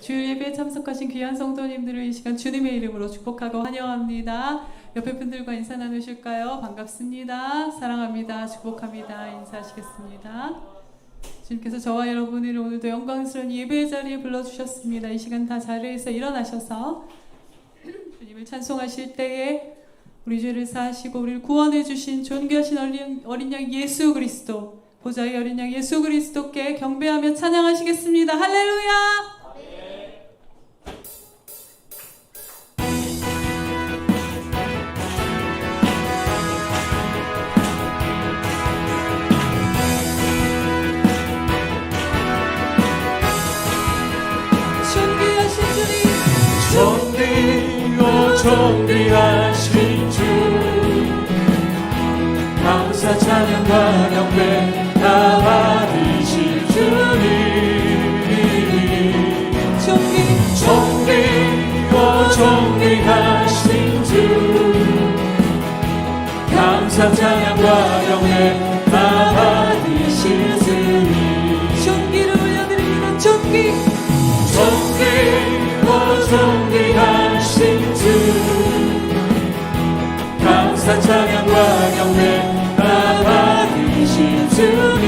주일 예배에 참석하신 귀한 성도님들을 이 시간 주님의 이름으로 축복하고 환영합니다. 옆에 분들과 인사 나누실까요? 반갑습니다. 사랑합니다. 축복합니다. 인사하시겠습니다. 주님께서 저와 여러분을 오늘도 영광스러운 예배의 자리에 불러주셨습니다. 이 시간 다 자리에서 일어나셔서 주님을 찬송하실 때에 우리 죄를 사하시고 우리를 구원해 주신 존귀하신 어린 양 예수 그리스도, 보좌의 어린 양 예수 그리스도께 경배하며 찬양하시겠습니다. 할렐루야! 존귀하신 주, 감사 찬양과 경배 다 받으실 주님. 존귀하신 주, 감사 찬양과 경배 다 받으실 주님. 존귀를 올려드립니다. 존귀하신 주, 감사 찬양과 경배 다 받으신 주님.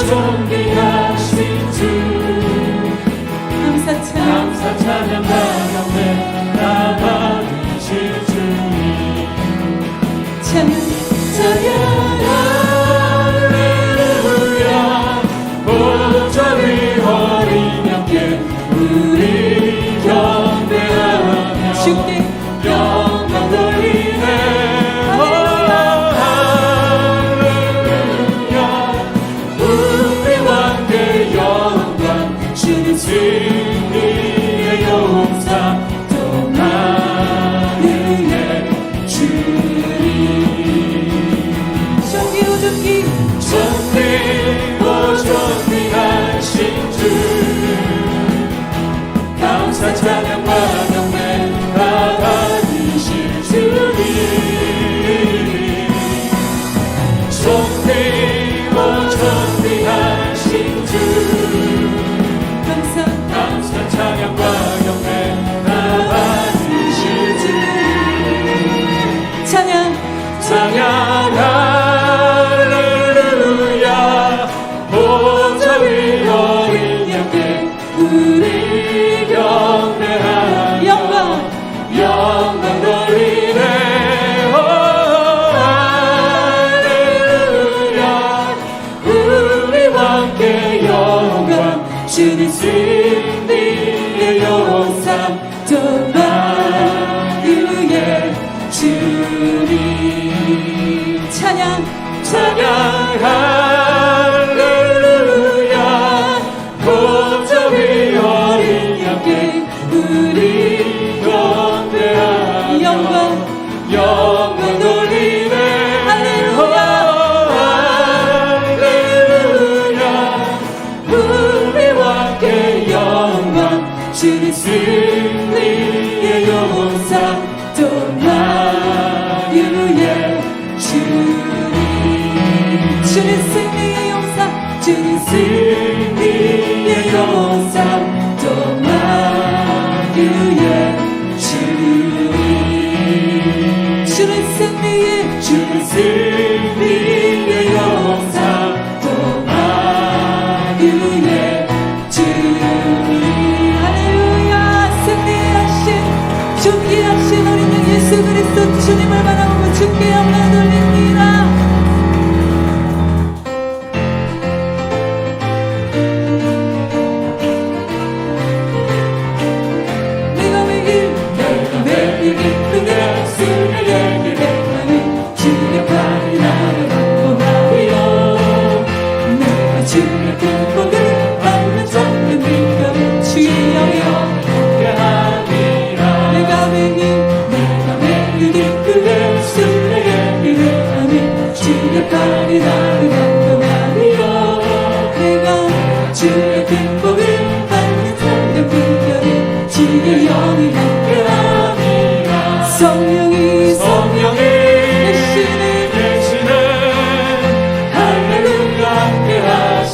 존귀하신 주, 감사 찬양과 경배 다 받으신 주님. 찬양 우리 경배하며 주께 영광 돌리네. 할렐루야. 우리 왕께 영광, 주님 승리의 용사 또 나누네 주님. 존귀하신 주, 감사 찬양과 경배 다 받으실 주님. 존귀하신 주, 감사 찬양과 경배 다 받으실 주님. 찬양 할렐루야. 보좌 위 어린 양께 우리 경배하며 영광 돌리네. 할렐루야. 우리 왕께 영광, 주님 승리의 용사 또 나누네 주님. 찬양 할렐루야. 보좌 위 어린 양께 우리 경배하며 영광 돌리네. 할렐루야. 우리 왕께 영광, 주님 승리의 용사 또 나누네 주님. 주님 승리의 용사, 주님 승리의 용사 또 나누네 주님. 주님 승리의 용사 또 나누네 주님. 할렐루야! 승리하신 존귀하신 어린 양 예수 그리스도 주님을 바라보고 주께 영광 돌립니다. 주의 축복을 받는 삶의 비결이 주의 영이 함께함이라. 성령이 대신에 할렐루야 함께하시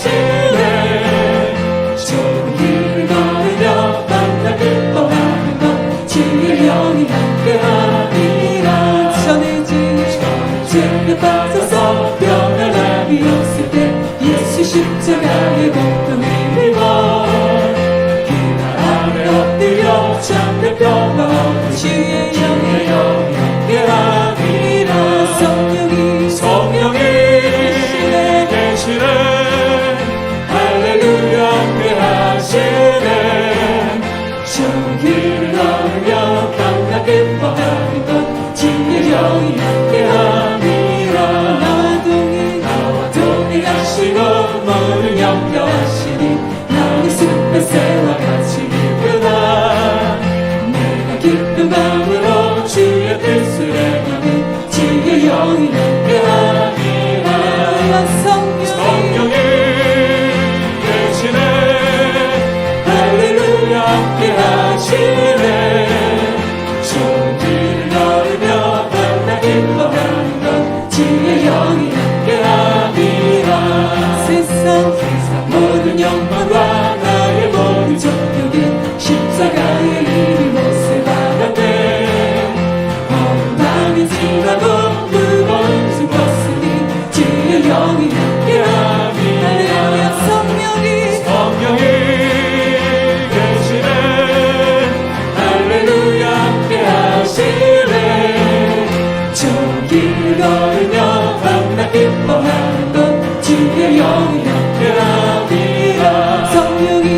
모든 영표하시니 나의 숲의 새와 같이 기쁘다. 내가 기쁜 마음으로 주의 뜻을 행하는 주의 영이 함께하리라. 성령이 계시네. 할렐루야 함께하시네. 좋은 길을 걸으며 만나 기뻐하는 것 주의 영이 함께하리라. 세상 모든 영광과 나의 모든 정욕은 십자가의 이름 못을 받았네. 험담이 지나도 무거운 짐 벗으니 주의 영이 함께하리라. 성령이 계시네. 할렐루야 함께하시네. 좋은 길을 걸으며 만나 기뻐하는 것 주의 영이 함께하리라. 성령이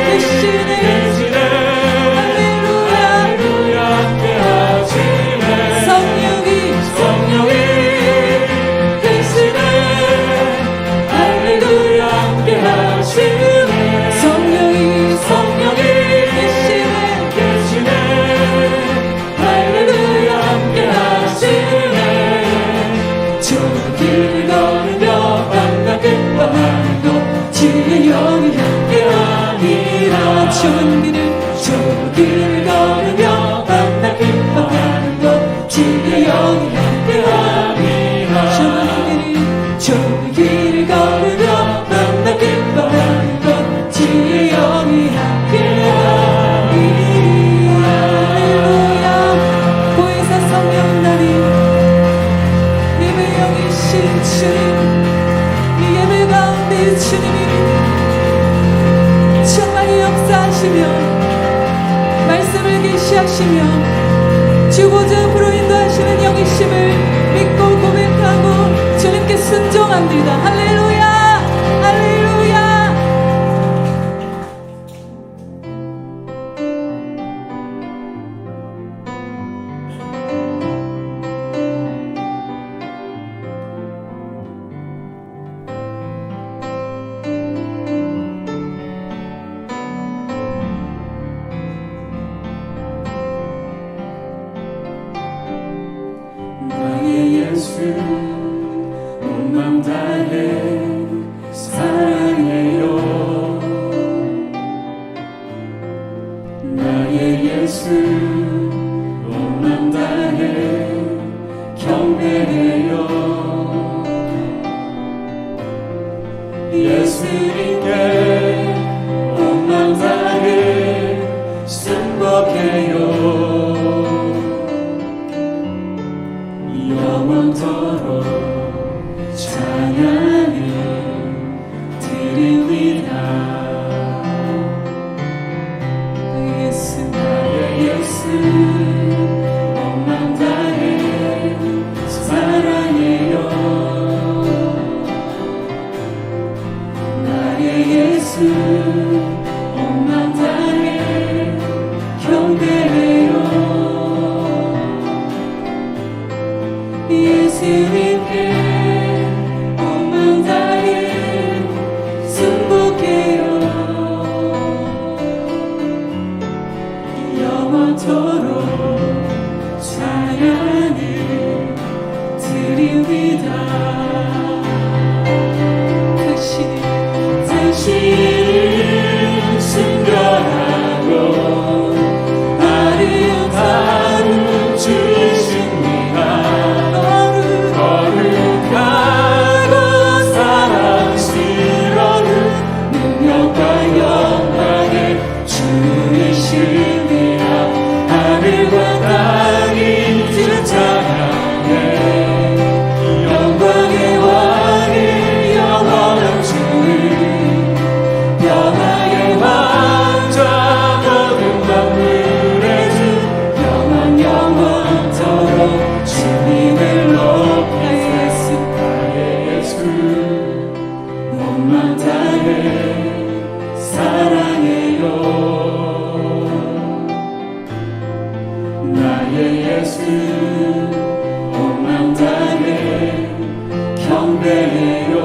계시네. 할렐루야 함께하시네. 성령이 계시네. 할렐루야 함께하시네. 성령이 계시네. 할렐루야 함께하시네. 좋은 길을 걸으며 만나 기뻐하는 것 주의 영이 함께하리라. 좋은 길을 걸으며 만나 기뻐하는 것 주의 영이 함께하리라. 좋은 길을 걸으며 만나 기뻐하는 것 주의 영이 함께하리라. 할렐루야. 보혜사 성령 나님, 예배 영이신 주님, 이 예배 가운데 주님이 정말 역사하시며 말씀을 계시하시며 주보좌앞으로 인도하시는 영이심을 믿고 고백하고 주님께 순종합니다. 할렐루야. 할렐루야. 나의 예수 온 맘 다해 사랑해요. 나의 예수 온 맘 다해 경배해요. 예수님께 온 맘 다해 승복해요. 영원토록 찬양을 드립니다. 나의 예수 온 맘 다해 사랑해요. 나의 예수 온 맘 다해 경배해요. 예수님께 온 맘 다해 승복해요. 영원토록 찬양을 드립니다. 당신을 순결하고 아름다운 주의 거룩하고 사랑스러운 능력과 영광의 주이시니라. 하늘과 땅이 주를 찬양해. 영광의 왕이 영원한 주님, 변화의 왕자 모든 만물의 주, 영원 영원토록 주님을 높이세. 나의 예수 온 맘 다해 사랑해요. 나의 예수 온 맘 다해 경배해요.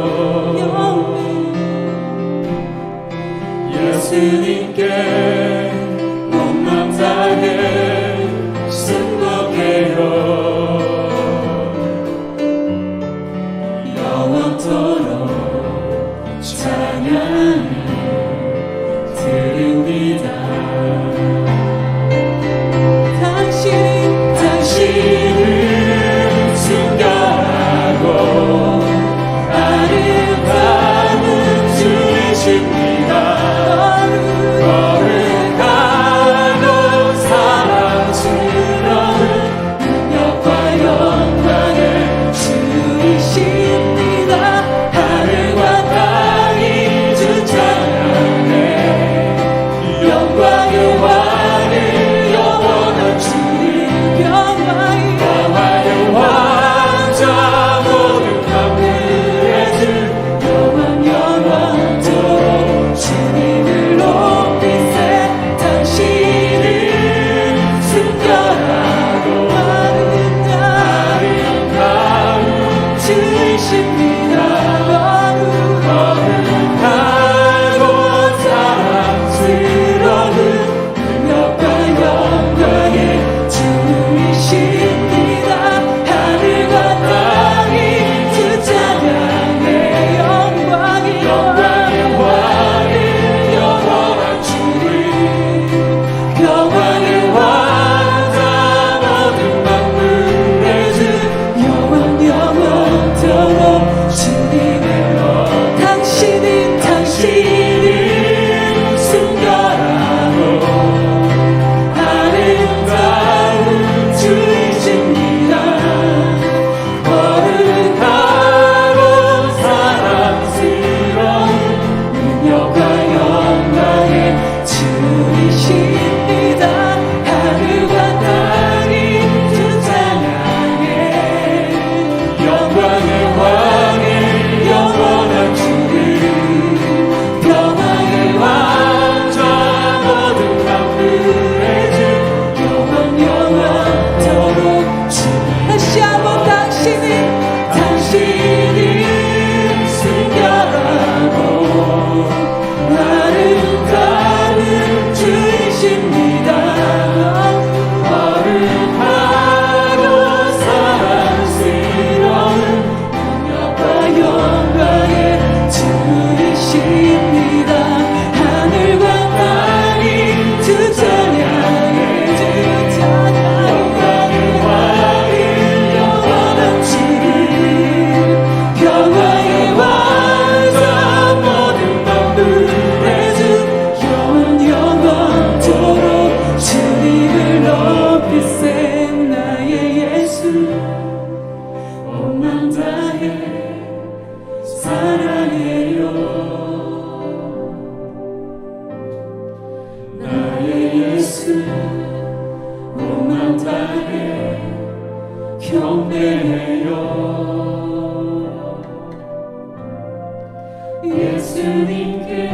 예수님께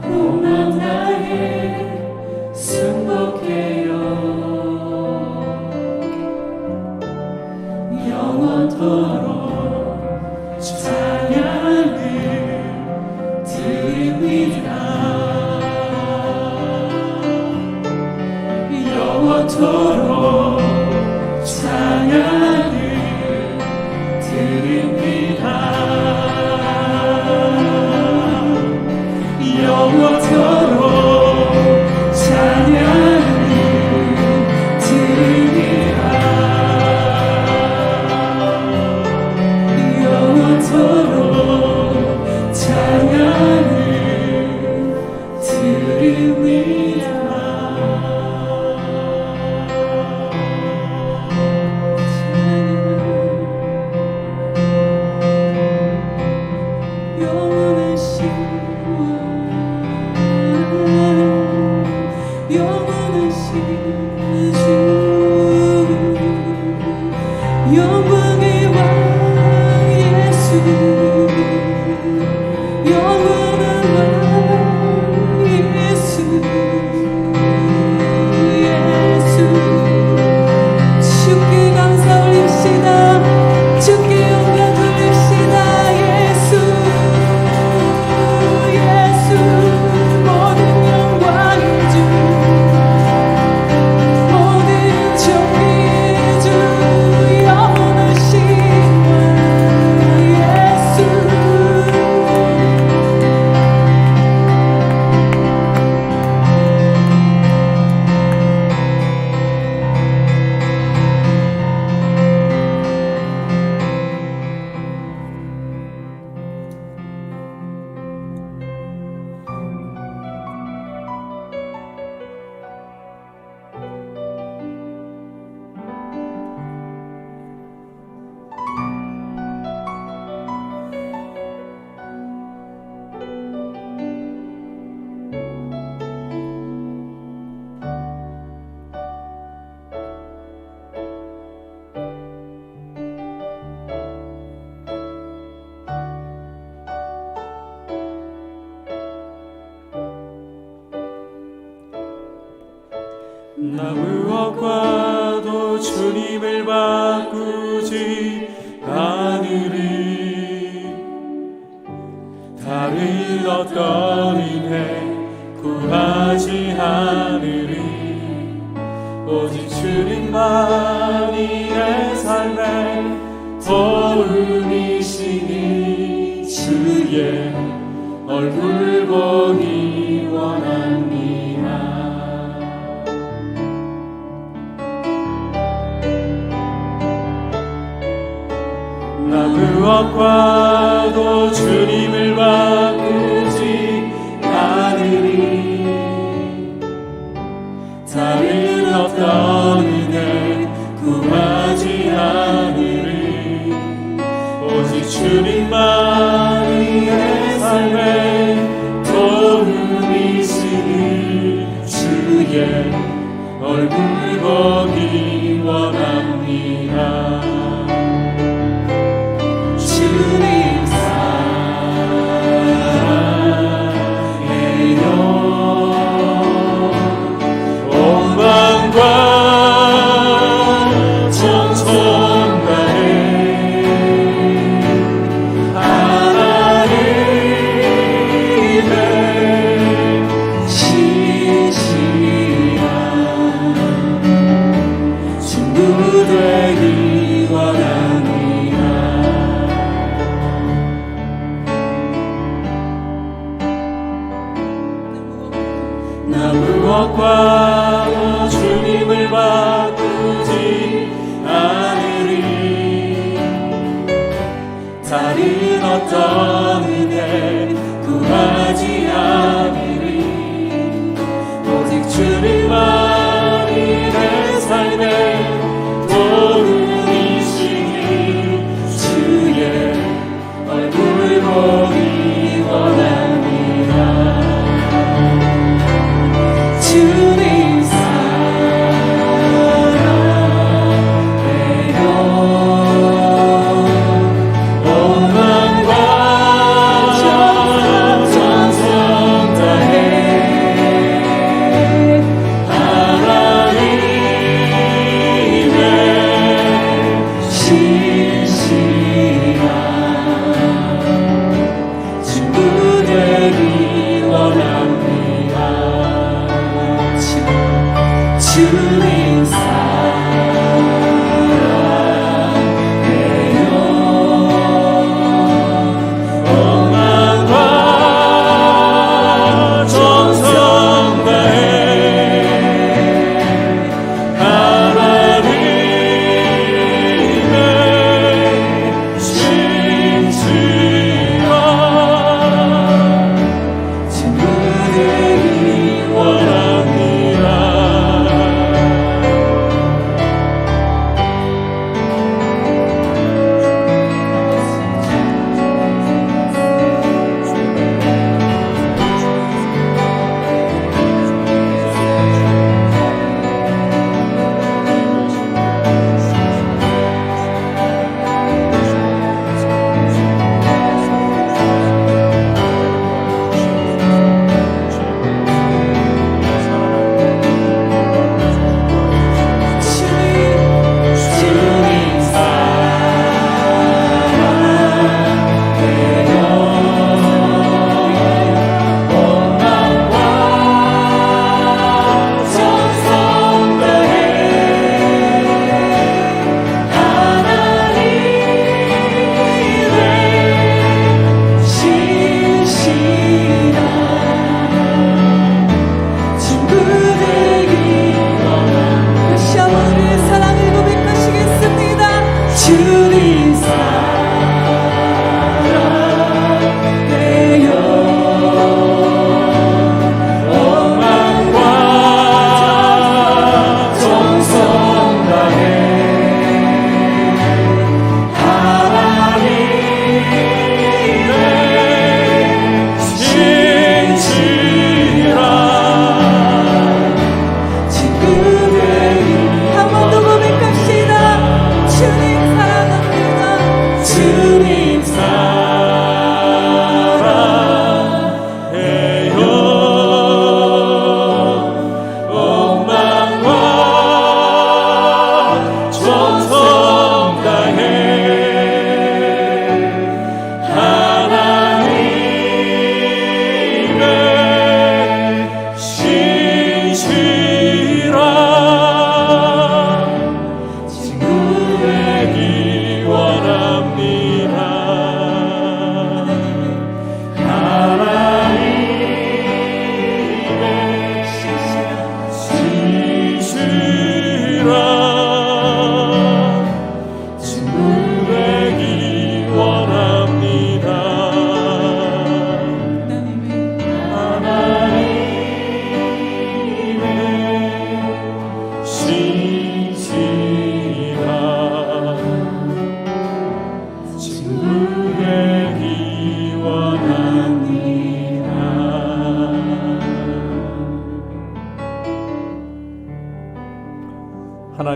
온 맘 다해 승복해요. 영원토록 찬양을 드립니다. 영원토록 찬양을 드립니다. 영원토록 찬양을 드립니다. 영원토록 찬양을 드립니다. 영광의 왕 예수, 영원한 왕 예수, 예수. 주께 감사 올립시다. 주께 영광 돌립시다. 예수, 예수. 모든 영광의 주, 모든 존귀의 주, 영원하신 왕 예수. 나 무엇과도 주님을 바꾸지 않으리. 다른 어떤 은혜 구하지 않으리. 오직 주님만이 내 삶의 도움이시니 주의 얼굴 보기 원합니다. 나 무엇과도 주님을 바꾸지 않으리. 다른 어떤 은혜 구하지 않으리. 오직 주님만이 내 삶의 도움이시니 주의 얼굴 보기 원합니다. 주님 사랑해요. 온 마음과 정성 다해 하나님의 신실한 친구 되기 원합니다. 나 무엇과도 주님을 바꾸지 않으리. 다른 어떤 은혜 구하지 않으리. 오직 주님만이 내 삶의 도움이시니 주의 얼굴 보기 원합니다. 주님 사랑해요. 온 마음과 정성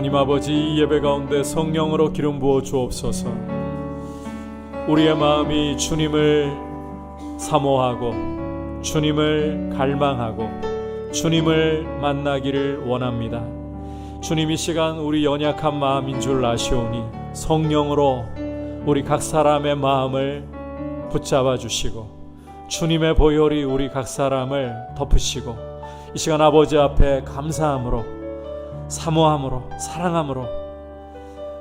하나님 아버지, 이 예배 가운데 성령으로 기름 부어 주옵소서. 우리의 마음이 주님을 사모하고 주님을 갈망하고 주님을 만나기를 원합니다. 주님, 이 시간 우리 연약한 마음인 줄 아시오니 성령으로 우리 각 사람의 마음을 붙잡아 주시고 주님의 보혈이 우리 각 사람을 덮으시고 이 시간 아버지 앞에 감사함으로 사모함으로 사랑함으로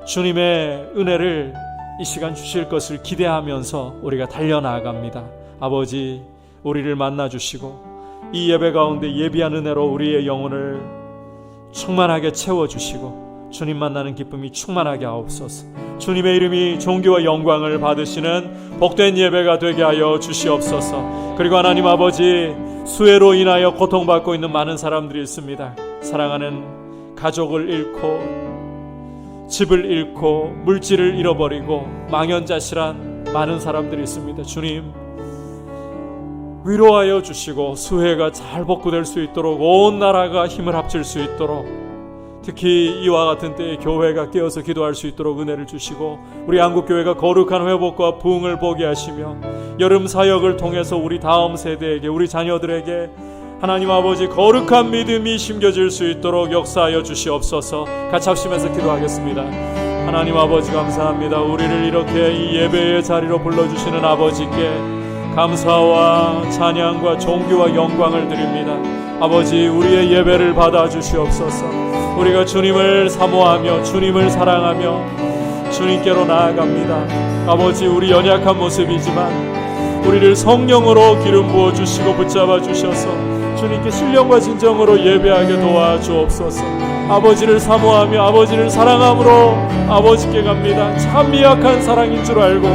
주님의 은혜를 이 시간 주실 것을 기대하면서 우리가 달려나갑니다. 아버지, 우리를 만나주시고 이 예배 가운데 예비한 은혜로 우리의 영혼을 충만하게 채워주시고 주님 만나는 기쁨이 충만하게 하옵소서. 주님의 이름이 존귀와 영광을 받으시는 복된 예배가 되게 하여 주시옵소서. 그리고 하나님 아버지, 수해로 인하여 고통받고 있는 많은 사람들이 있습니다. 사랑하는 가족을 잃고 집을 잃고 물질을 잃어버리고 망연자실한 많은 사람들이 있습니다. 주님, 위로하여 주시고 수해가 잘 복구될 수 있도록 온 나라가 힘을 합칠 수 있도록 특히 이와 같은 때에 교회가 깨어서 기도할 수 있도록 은혜를 주시고 우리 한국교회가 거룩한 회복과 부흥을 보게 하시며 여름 사역을 통해서 우리 다음 세대에게 우리 자녀들에게 하나님 아버지 거룩한 믿음이 심겨질 수 있도록 역사하여 주시옵소서. 같이 합심해서 기도하겠습니다. 하나님 아버지, 감사합니다. 우리를 이렇게 이 예배의 자리로 불러주시는 아버지께 감사와 찬양과 존귀와 영광을 드립니다. 아버지, 우리의 예배를 받아 주시옵소서. 우리가 주님을 사모하며 주님을 사랑하며 주님께로 나아갑니다. 아버지, 우리 연약한 모습이지만 우리를 성령으로 기름 부어 주시고 붙잡아 주셔서 주님께 신령과 진정으로 예배하게 도와주옵소서. 아버지를 사모하며 아버지를 사랑함으로 아버지께 갑니다. 참 미약한 사랑인 줄 알고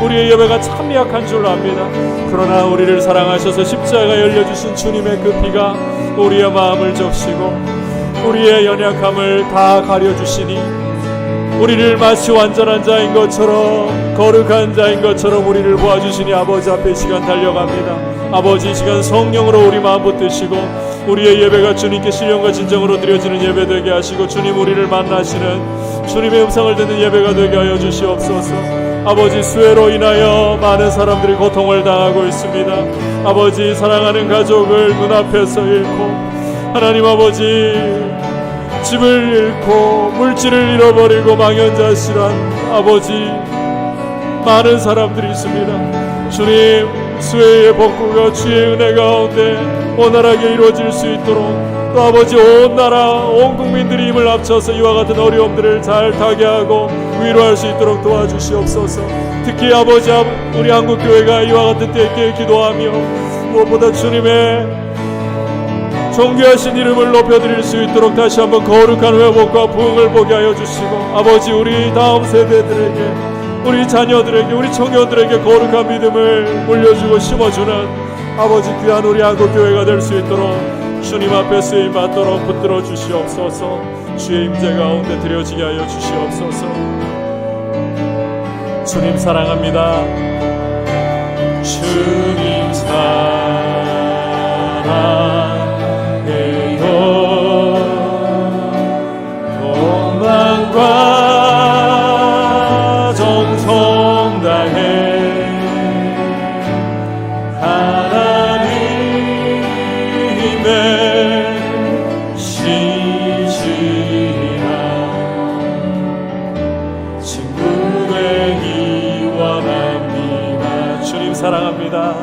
우리의 예배가 참 미약한 줄 압니다. 그러나 우리를 사랑하셔서 십자가 열려주신 주님의 그 피가 우리의 마음을 적시고 우리의 연약함을 다 가려주시니 우리를 마치 완전한 자인 것처럼 거룩한 자인 것처럼 우리를 보아주시니 아버지 앞에 이 시간 달려갑니다. 아버지, 이 시간 성령으로 우리 마음 붙드시고 우리의 예배가 주님께 신령과 진정으로 드려지는 예배 되게 하시고 주님, 우리를 만나시는 주님의 음성을 듣는 예배가 되게 하여 주시옵소서. 아버지, 수해로 인하여 많은 사람들이 고통을 당하고 있습니다. 아버지, 사랑하는 가족을 눈앞에서 잃고 하나님 아버지, 집을 잃고 물질을 잃어버리고 망연자실한 아버지, 많은 사람들이 있습니다. 주님, 수혜의 복구가 주의 은혜 가운데 원활하게 이루어질 수 있도록 또 아버지, 온 나라 온 국민들이 힘을 합쳐서 이와 같은 어려움들을 잘 타개하고 위로할 수 있도록 도와주시옵소서. 특히 아버지, 우리 한국교회가 이와 같은 때에 기도하며 무엇보다 주님의 존귀하신 이름을 높여드릴 수 있도록 다시 한번 거룩한 회복과 부흥을 보게 하여 주시고 아버지, 우리 다음 세대들에게 우리 자녀들에게 우리 청년들에게 거룩한 믿음을 물려주고 심어주는 아버지, 귀한 우리 한국교회가 될 수 있도록 주님 앞에 쓰임받도록 붙들어 주시옵소서. 주의 임재 가운데 드려지게 하여 주시옵소서. 주님 사랑합니다. 주님 사랑해요. 원망과 정성 다해 하나님의 신실한 친구 되기 원합니다. 주님 사랑합니다.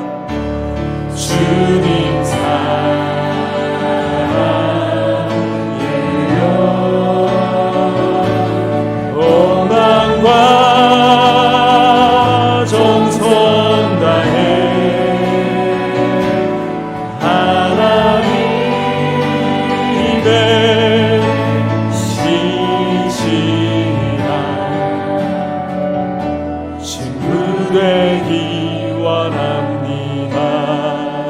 주님 사랑해요. 원망과 정성 다해 하나님의 신실한 친구 되기 원합니다.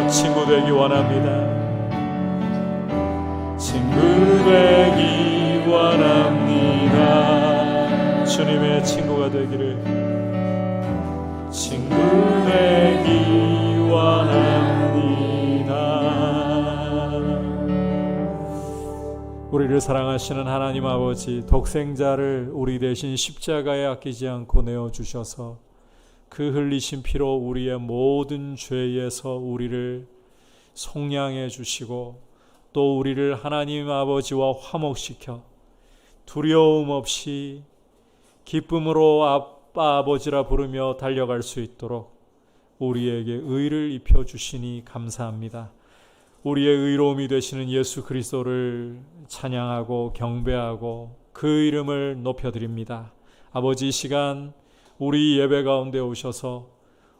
친구 되기 원합니다. 친구 되기 원합니다. 주님의 친구가 되기를, 친구 되기 원합니다. 우리를 우리를 사랑하시는 하나님 아버지, 독생자를 우리 대신 십자가에 아끼지 않고 내어주셔서 그 흘리신 피로 우리의 모든 죄에서 우리를 속량해 주시고 또 우리를 하나님 아버지와 화목시켜 두려움 없이 기쁨으로 아빠 아버지라 부르며 달려갈 수 있도록 우리에게 의를 입혀주시니 감사합니다. 우리의 의로움이 되시는 예수 그리스도를 찬양하고 경배하고 그 이름을 높여드립니다. 아버지, 이 시간 우리 예배 가운데 오셔서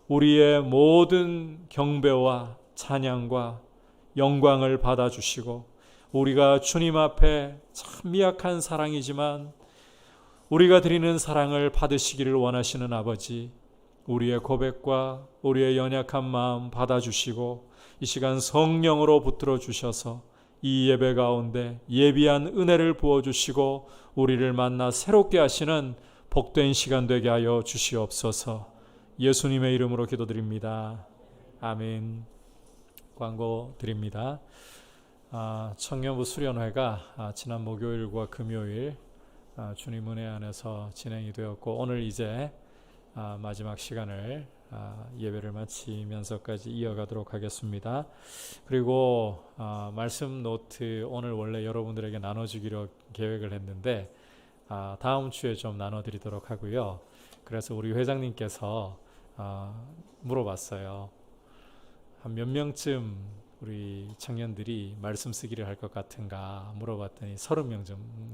우리의 모든 경배와 찬양과 영광을 받아주시고 우리가 주님 앞에 참 미약한 사랑이지만 우리가 드리는 사랑을 받으시기를 원하시는 아버지, 우리의 고백과 우리의 연약한 마음 받아주시고 이 시간 성령으로 붙들어 주셔서 이 예배 가운데 예비한 은혜를 부어주시고 우리를 만나 새롭게 하시는 복된 시간 되게 하여 주시옵소서. 예수님의 이름으로 기도드립니다. 아멘. 광고 드립니다. 청년부 수련회가 지난 목요일과 금요일 주님 은혜 안에서 진행이 되었고 오늘 이제 마지막 시간을 예배를 마치면서까지 이어가도록 하겠습니다. 그리고 말씀 노트 오늘 원래 여러분들에게 나눠주기로 계획을 했는데 다음 주에 좀 나눠드리도록 하고요. 그래서 우리 회장님께서 물어봤어요. 한 몇 명쯤 우리 청년들이 말씀 쓰기를 할 것 같은가 물어봤더니 30명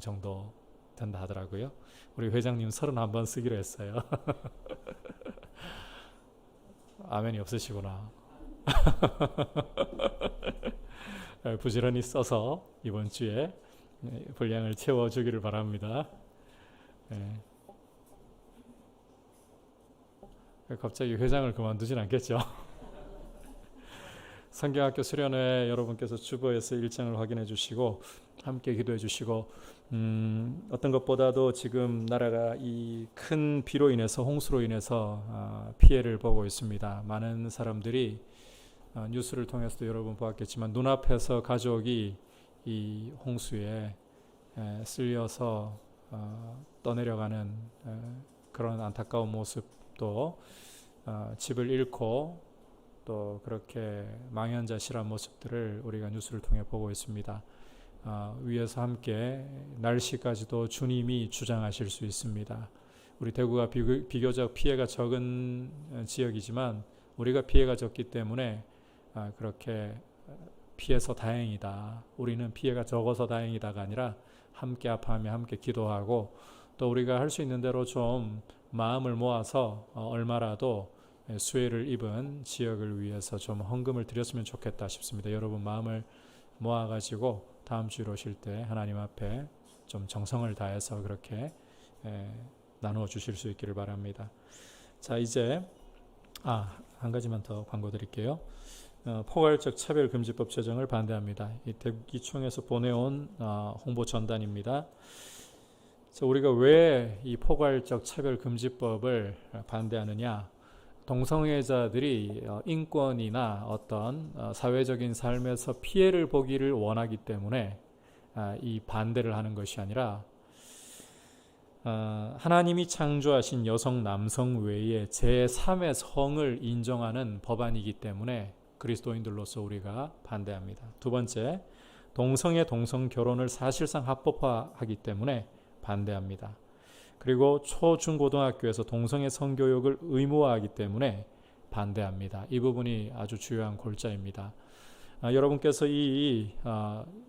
정도 된다 하더라고요. 우리 회장님 31번 쓰기로 했어요. 아멘이 없으시구나. 부지런히 써서 이번 주에 분량을 채워주기를 바랍니다. 네. 갑자기 회장을 그만두진 않겠죠. 성경학교 수련회 여러분께서 주보에서 일정을 확인해 주시고 함께 기도해 주시고 어떤 것보다도 지금 나라가 이 큰 비로 인해서 홍수로 인해서 피해를 보고 있습니다. 많은 사람들이 뉴스를 통해서도 여러분 보았겠지만 눈앞에서 가족이 이 홍수에 쓸려서 떠내려가는 그런 안타까운 모습도 집을 잃고 또 그렇게 망연자실한 모습들을 우리가 뉴스를 통해 보고 있습니다. 위에서 함께 날씨까지도 주님이 주장하실 수 있습니다. 우리 대구가 비교적 피해가 적은 지역이지만 우리가 피해가 적기 때문에 그렇게 피해서 다행이다. 우리는 피해가 적어서 다행이다가 아니라 함께 아파하며 함께 기도하고 또 우리가 할 수 있는 대로 좀 마음을 모아서 얼마라도 수해를 입은 지역을 위해서 좀 헌금을 드렸으면 좋겠다 싶습니다. 여러분 마음을 모아가지고 다음 주에 오실 때 하나님 앞에 좀 정성을 다해서 그렇게 나누어 주실 수 있기를 바랍니다. 자, 이제 한 가지만 더 광고 드릴게요. 포괄적 차별금지법 제정을 반대합니다. 이 대구기총에서 보내온 홍보 전단입니다. 우리가 왜 이 포괄적 차별금지법을 반대하느냐? 동성애자들이 인권이나 어떤 사회적인 삶에서 피해를 보기를 원하기 때문에 이 반대를 하는 것이 아니라 하나님이 창조하신 여성 남성 외에 제3의 성을 인정하는 법안이기 때문에 그리스도인들로서 우리가 반대합니다. 두 번째, 동성애 동성 결혼을 사실상 합법화하기 때문에 반대합니다. 그리고 초중고등학교에서 동성애 성교육을 의무화하기 때문에 반대합니다. 이 부분이 아주 주요한 골자입니다. 여러분께서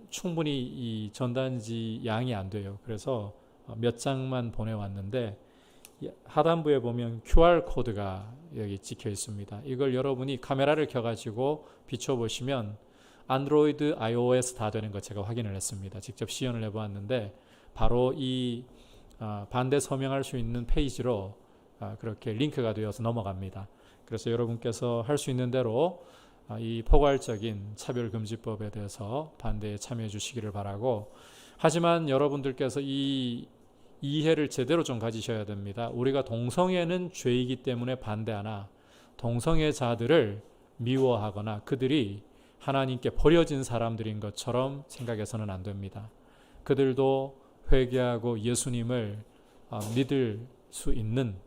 충분히 이 전단지 양이 안 돼요. 그래서 몇 장만 보내왔는데 하단부에 보면 QR코드가 여기 찍혀 있습니다. 이걸 여러분이 카메라를 켜가지고 비춰보시면 안드로이드, iOS 다 되는 거 제가 확인을 했습니다. 직접 시연을 해보았는데 바로 이 반대 서명할 수 있는 페이지로 그렇게 링크가 되어서 넘어갑니다. 그래서 여러분께서 할 수 있는 대로 이 포괄적인 차별금지법에 대해서 반대에 참여해 주시기를 바라고, 하지만 여러분들께서 이 이해를 제대로 좀 가지셔야 됩니다. 우리가 동성애는 죄이기 때문에 반대하나 동성애자들을 미워하거나 그들이 하나님께 버려진 사람들인 것처럼 생각해서는 안 됩니다. 그들도 회개하고 예수님을 믿을 수 있는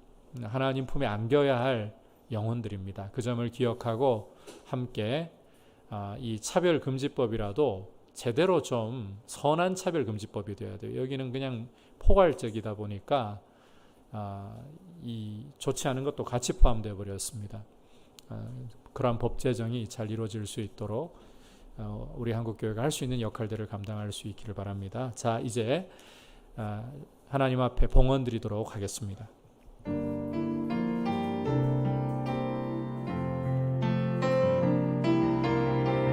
하나님 품에 안겨야 할 영혼들입니다. 그 점을 기억하고 함께 이 차별금지법이라도 제대로 좀 선한 차별금지법이 되어야 돼요. 여기는 그냥 포괄적이다 보니까 이 좋지 않은 것도 같이 포함되어 버렸습니다. 그러한 법 제정이 잘 이루어질 수 있도록 우리 한국교회가 할 수 있는 역할들을 감당할 수 있기를 바랍니다. 자, 이제 하나님 앞에 봉헌 드리도록 하겠습니다.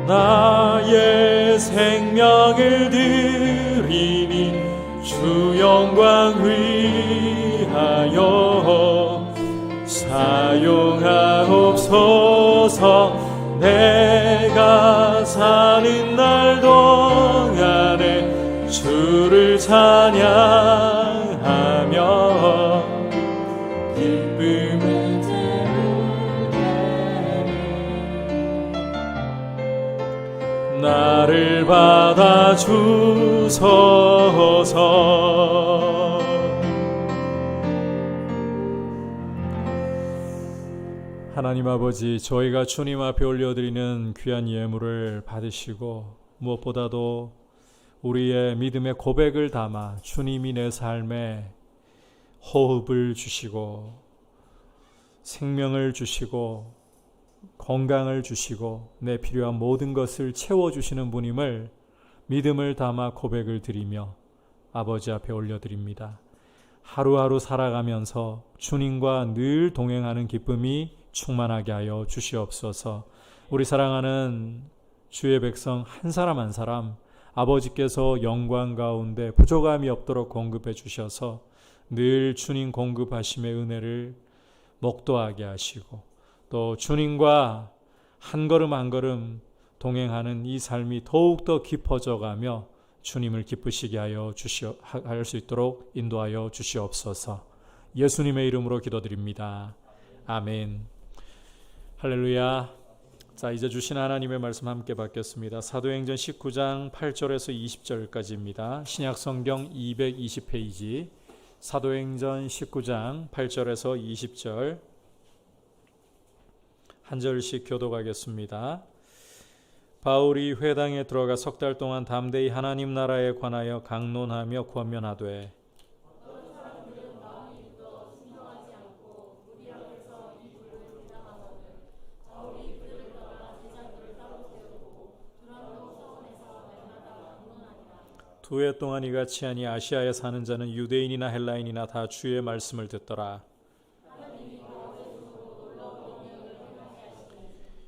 나의 생명을 드리니 주 영광 위하여 사용하옵소서. 내가 사는 날 동안에 주를 찬양하며 기쁨을 태우게 나를 받아주소서. 하나님 아버지, 저희가 주님 앞에 올려드리는 귀한 예물을 받으시고 무엇보다도 우리의 믿음의 고백을 담아 주님이 내 삶에 호흡을 주시고 생명을 주시고 건강을 주시고 내 필요한 모든 것을 채워주시는 분임을 믿음을 담아 고백을 드리며 아버지 앞에 올려드립니다. 하루하루 살아가면서 주님과 늘 동행하는 기쁨이 충만하게 하여 주시옵소서. 우리 사랑하는 주의 백성 한 사람 한 사람 아버지께서 영광 가운데 부족함이 없도록 공급해 주셔서 늘 주님 공급하심의 은혜를 목도하게 하시고 또 주님과 한 걸음 한 걸음 동행하는 이 삶이 더욱더 깊어져 가며 주님을 기쁘시게 하여 할 수 있도록 인도하여 주시옵소서. 예수님의 이름으로 기도드립니다. 아멘. 할렐루야. 자, 이제 주신 하나님의 말씀 함께 받겠습니다. 사도행전 19장 8절에서 20절까지입니다. 신약성경 220페이지 사도행전 19장 8절에서 20절 한 절씩 교독하겠습니다. 바울이 회당에 들어가 석 달 동안 담대히 하나님 나라에 관하여 강론하며 권면하되 두 해 동안 이같이 하니 아시아에 사는 자는 유대인이나 헬라인이나 다 주의 말씀을 듣더라.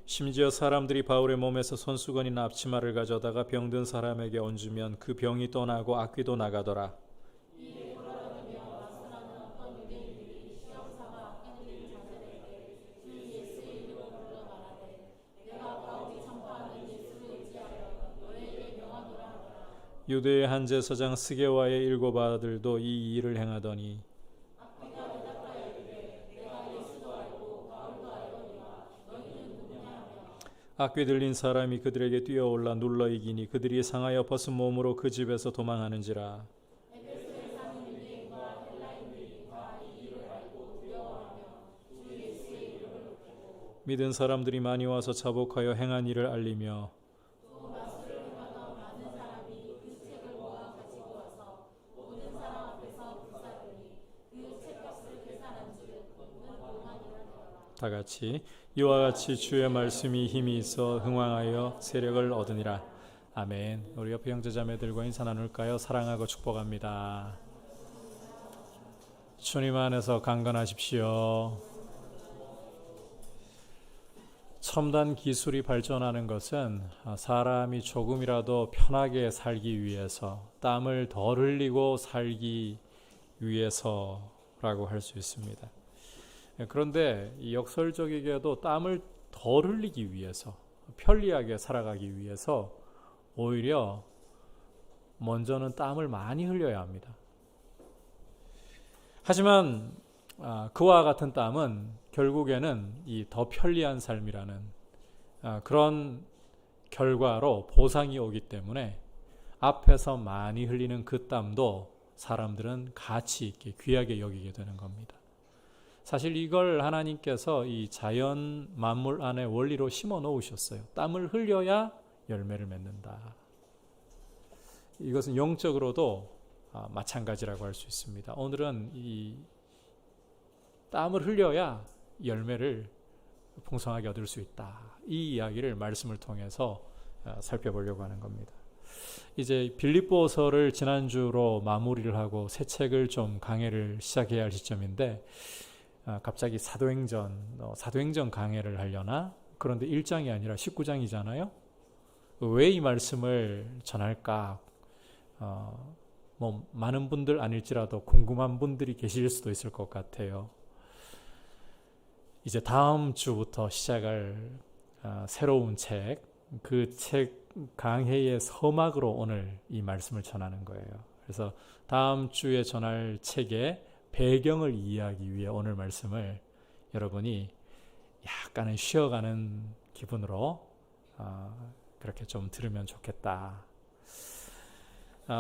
심지어 사람들이 바울의 몸에서 손수건이나 앞치마를 가져다가 병든 사람에게 얹으면 그 병이 떠나고 악귀도 나가더라. 유대의 한 제사장 스게와의 7 아들도 이 일을 행하더니 악귀 들린 사람이 그들에게 뛰어올라 눌러 이기니 그들이 상하여 벗은 몸으로 그 집에서 도망하는지라. 믿은 사람들이 많이 와서 자복하여 행한 일을 알리며 다 같이 이와 같이 주의 말씀이 힘이 있어 흥왕하여 세력을 얻으니라. 아멘. 우리 옆에 형제자매들과 인사 나눌까요? 사랑하고 축복합니다. 주님 안에서 강건하십시오. 첨단 기술이 발전하는 것은 사람이 조금이라도 편하게 살기 위해서, 땀을 덜 흘리고 살기 위해서라고 할 수 있습니다. 그런데 역설적이게도 땀을 덜 흘리기 위해서, 편리하게 살아가기 위해서 오히려 먼저는 땀을 많이 흘려야 합니다. 하지만 그와 같은 땀은 결국에는 이 더 편리한 삶이라는 그런 결과로 보상이 오기 때문에 앞에서 많이 흘리는 그 땀도 사람들은 가치 있게 귀하게 여기게 되는 겁니다. 사실 이걸 하나님께서 이 자연 만물 안에 원리로 심어 놓으셨어요. 땀을 흘려야 열매를 맺는다. 이것은 영적으로도 마찬가지라고 할 수 있습니다. 오늘은 이 땀을 흘려야 열매를 풍성하게 얻을 수 있다. 이 이야기를 말씀을 통해서 살펴보려고 하는 겁니다. 이제 빌립보서를 지난주로 마무리를 하고 새 책을 좀 강해를 시작해야 할 시점인데 갑자기 사도행전 강해를 하려나? 그런데 1장이 아니라 19장이잖아요. 왜 이 말씀을 전할까? 많은 분들 아닐지라도 궁금한 분들이 계실 수도 있을 것 같아요. 이제 다음 주부터 시작할 새로운 책, 그 책 강해의 서막으로 오늘 이 말씀을 전하는 거예요. 그래서 다음 주에 전할 책의 배경을 이해하기 위해 오늘 말씀을 여러분이 약간은 쉬어가는 기분으로 그렇게 좀 들으면 좋겠다.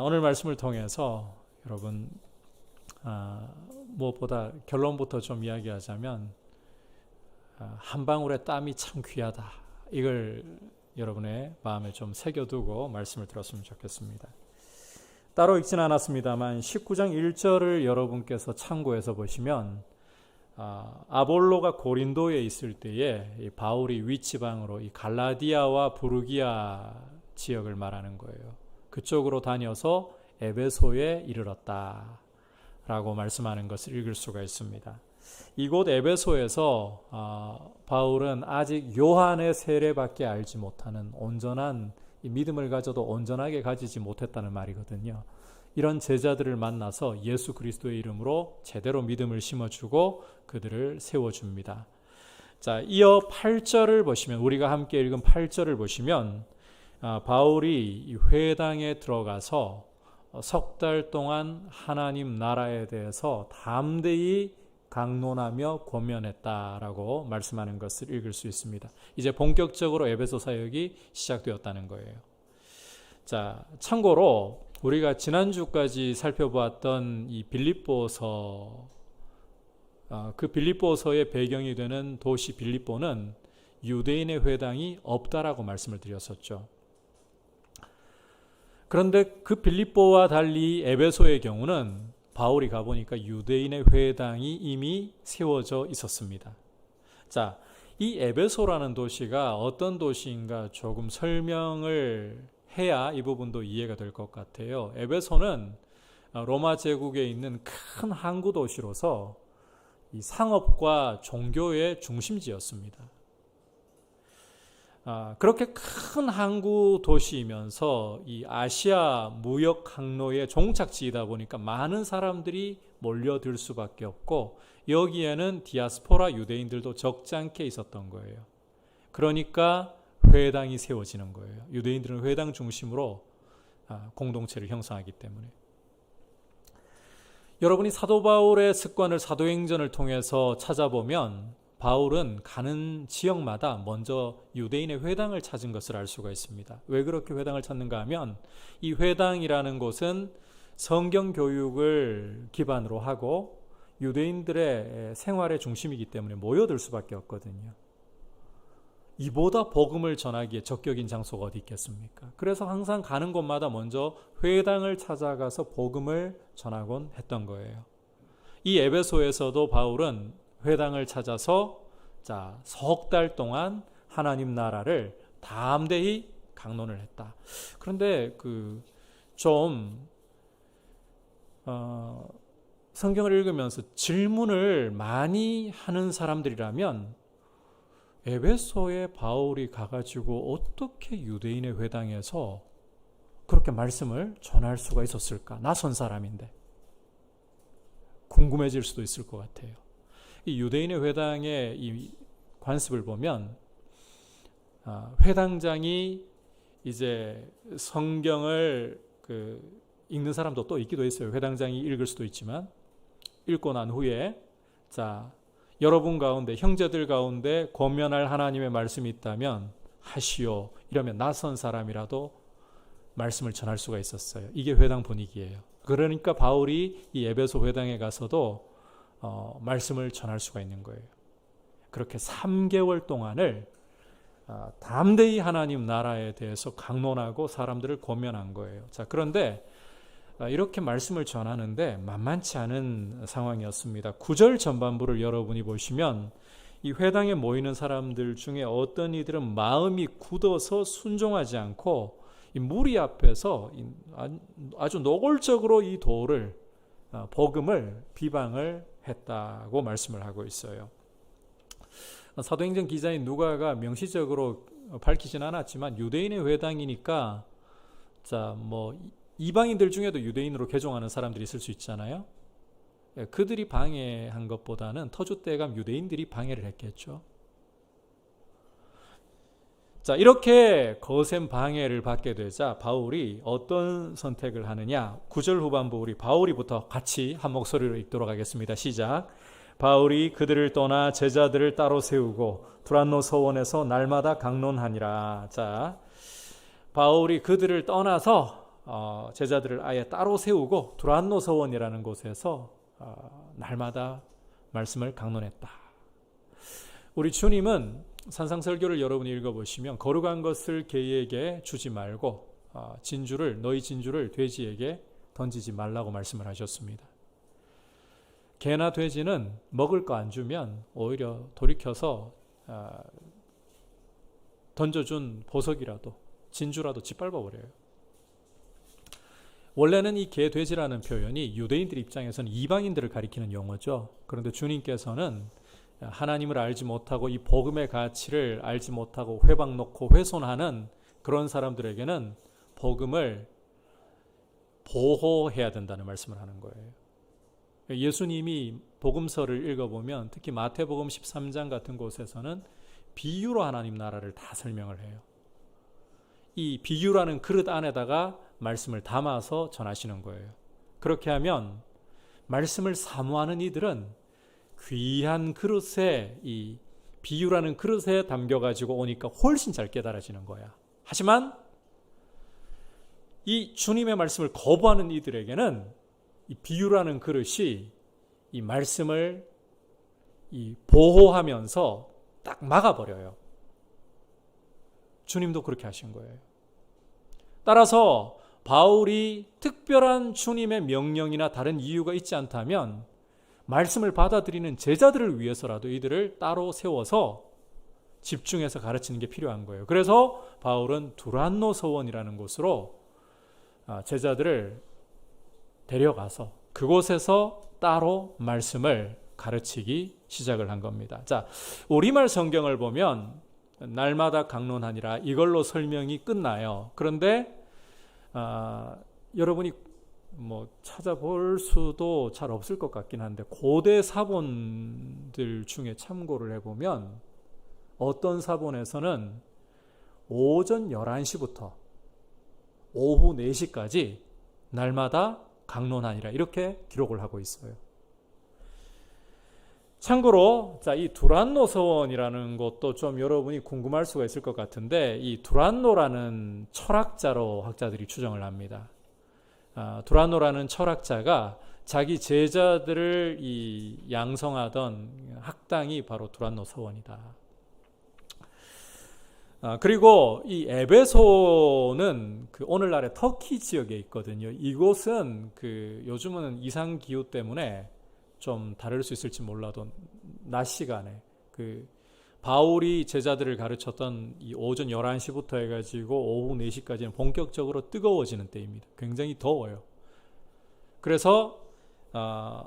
오늘 말씀을 통해서 여러분 무엇보다 결론부터 좀 이야기하자면 한 방울의 땀이 참 귀하다. 이걸 여러분의 마음에 좀 새겨두고 말씀을 들었으면 좋겠습니다. 따로 읽지는 않았습니다만 19장 1절을 여러분께서 참고해서 보시면 아볼로가 고린도에 있을 때에 이 바울이 윗지방으로 이 갈라디아와 부르기아 지역을 말하는 거예요. 그쪽으로 다녀서 에베소에 이르렀다 라고 말씀하는 것을 읽을 수가 있습니다. 이곳 에베소에서 바울은 아직 요한의 세례밖에 알지 못하는 온전한 이 믿음을 가져도 온전하게 가지지 못했다는 말이거든요. 이런 제자들을 만나서 예수 그리스도의 이름으로 제대로 믿음을 심어주고 그들을 세워줍니다. 자, 이어 8절을 보시면, 우리가 함께 읽은 8절을 보시면 바울이 이 회당에 들어가서 석 달 동안 하나님 나라에 대해서 담대히 강론하며 권면했다라고 말씀하는 것을 읽을 수 있습니다. 이제 본격적으로 에베소 사역이 시작되었다는 거예요. 자, 참고로 우리가 지난주까지 살펴보았던 이 빌립보서, 그 빌립보서의 배경이 되는 도시 빌립보는 유대인의 회당이 없다라고 말씀을 드렸었죠. 그런데 그 빌립보와 달리 에베소의 경우는 바울이 가보니까 유대인의 회당이 이미 세워져 있었습니다. 자, 이 에베소라는 도시가 어떤 도시인가 조금 설명을 해야 이 부분도 이해가 될 것 같아요. 에베소는 로마 제국에 있는 큰 항구 도시로서 이 상업과 종교의 중심지였습니다. 그렇게 큰 항구 도시이면서 이 아시아 무역 항로의 종착지이다 보니까 많은 사람들이 몰려들 수밖에 없고 여기에는 디아스포라 유대인들도 적지 않게 있었던 거예요. 그러니까 회당이 세워지는 거예요. 유대인들은 회당 중심으로 공동체를 형성하기 때문에. 여러분이 사도 바울의 습관을 사도행전을 통해서 찾아보면 바울은 가는 지역마다 먼저 유대인의 회당을 찾은 것을 알 수가 있습니다. 왜 그렇게 회당을 찾는가 하면 이 회당이라는 곳은 성경 교육을 기반으로 하고 유대인들의 생활의 중심이기 때문에 모여들 수밖에 없거든요. 이보다 복음을 전하기에 적격인 장소가 어디 있겠습니까? 그래서 항상 가는 곳마다 먼저 회당을 찾아가서 복음을 전하곤 했던 거예요. 이 에베소에서도 바울은 회당을 찾아서 석 달 동안 하나님 나라를 담대히 강론을 했다. 그런데 성경을 읽으면서 질문을 많이 하는 사람들이라면 에베소에 바울이 가가지고 어떻게 유대인의 회당에서 그렇게 말씀을 전할 수가 있었을까? 낯선 사람인데 궁금해질 수도 있을 것 같아요. 이 유대인의 회당의 이 관습을 보면 회당장이 이제 성경을 읽는 사람도 또 있기도 있어요. 회당장이 읽을 수도 있지만 읽고 난 후에 여러분 가운데 형제들 가운데 권면할 하나님의 말씀이 있다면 하시오. 이러면 낯선 사람이라도 말씀을 전할 수가 있었어요. 이게 회당 분위기예요. 그러니까 바울이 이 에베소 회당에 가서도 말씀을 전할 수가 있는 거예요. 그렇게 3개월 동안을 담대히 하나님 나라에 대해서 강론하고 사람들을 권면한 거예요. 자, 그런데 이렇게 말씀을 전하는데 만만치 않은 상황이었습니다. 9절 전반부를 여러분이 보시면 이 회당에 모이는 사람들 중에 어떤 이들은 마음이 굳어서 순종하지 않고 이 무리 앞에서 아주 노골적으로 이 도를 복음을 비방을 했다고 말씀을 하고 있어요. 사도행전 기자인 누가가 명시적으로 밝히진 않았지만 유대인의 회당이니까 이방인들 중에도 유대인으로 개종하는 사람들이 있을 수 있잖아요. 그들이 방해한 것보다는 터줏대감 유대인들이 방해를 했겠죠. 자, 이렇게 거센 방해를 받게 되자 바울이 어떤 선택을 하느냐? 9절 후반부 우리 바울이부터 같이 한 목소리로 읽도록 하겠습니다. 시작. 바울이 그들을 떠나 제자들을 따로 세우고 두란노 서원에서 날마다 강론하니라. 자, 바울이 그들을 떠나서 제자들을 아예 따로 세우고 두란노 서원이라는 곳에서 날마다 말씀을 강론했다. 우리 주님은 산상설교를 여러분이 읽어보시면 거룩한 것을 개에게 주지 말고 너희 진주를 돼지에게 던지지 말라고 말씀을 하셨습니다. 개나 돼지는 먹을 거 안 주면 오히려 돌이켜서 던져준 보석이라도 진주라도 짓밟아버려요. 원래는 이 개, 돼지라는 표현이 유대인들 입장에서는 이방인들을 가리키는 용어죠. 그런데 주님께서는 하나님을 알지 못하고 이 복음의 가치를 알지 못하고 회방 놓고 훼손하는 그런 사람들에게는 복음을 보호해야 된다는 말씀을 하는 거예요. 예수님이 복음서를 읽어보면 특히 마태복음 13장 같은 곳에서는 비유로 하나님 나라를 다 설명을 해요. 이 비유라는 그릇 안에다가 말씀을 담아서 전하시는 거예요. 그렇게 하면 말씀을 사모하는 이들은 귀한 그릇에 이 비유라는 그릇에 담겨가지고 오니까 훨씬 잘 깨달아지는 거야. 하지만 이 주님의 말씀을 거부하는 이들에게는 이 비유라는 그릇이 이 말씀을 보호하면서 딱 막아버려요. 주님도 그렇게 하신 거예요. 따라서 바울이 특별한 주님의 명령이나 다른 이유가 있지 않다면 말씀을 받아들이는 제자들을 위해서라도 이들을 따로 세워서 집중해서 가르치는 게 필요한 거예요. 그래서 바울은 두란노 서원이라는 곳으로 제자들을 데려가서 그곳에서 따로 말씀을 가르치기 시작을 한 겁니다. 자, 우리말 성경을 보면 날마다 강론하니라 이걸로 설명이 끝나요. 그런데 여러분이 찾아볼 수도 잘 없을 것 같긴 한데 고대 사본들 중에 참고를 해보면 어떤 사본에서는 오전 11시부터 오후 4시까지 날마다 강론하니라 이렇게 기록을 하고 있어요. 참고로 이 두란노 서원이라는 것도 좀 여러분이 궁금할 수가 있을 것 같은데 이 두란노라는 철학자로 학자들이 추정을 합니다. 두란노라는 철학자가 자기 제자들을 양성하던 학당이 바로 두란노 서원이다. 그리고 이 에베소는 오늘날의 터키 지역에 있거든요. 이곳은 요즘은 이상 기후 때문에 좀 다를 수 있을지 몰라도 낮 시간에 바울이 제자들을 가르쳤던 이 오전 11시부터 해가지고 오후 4시까지는 본격적으로 뜨거워지는 때입니다. 굉장히 더워요. 그래서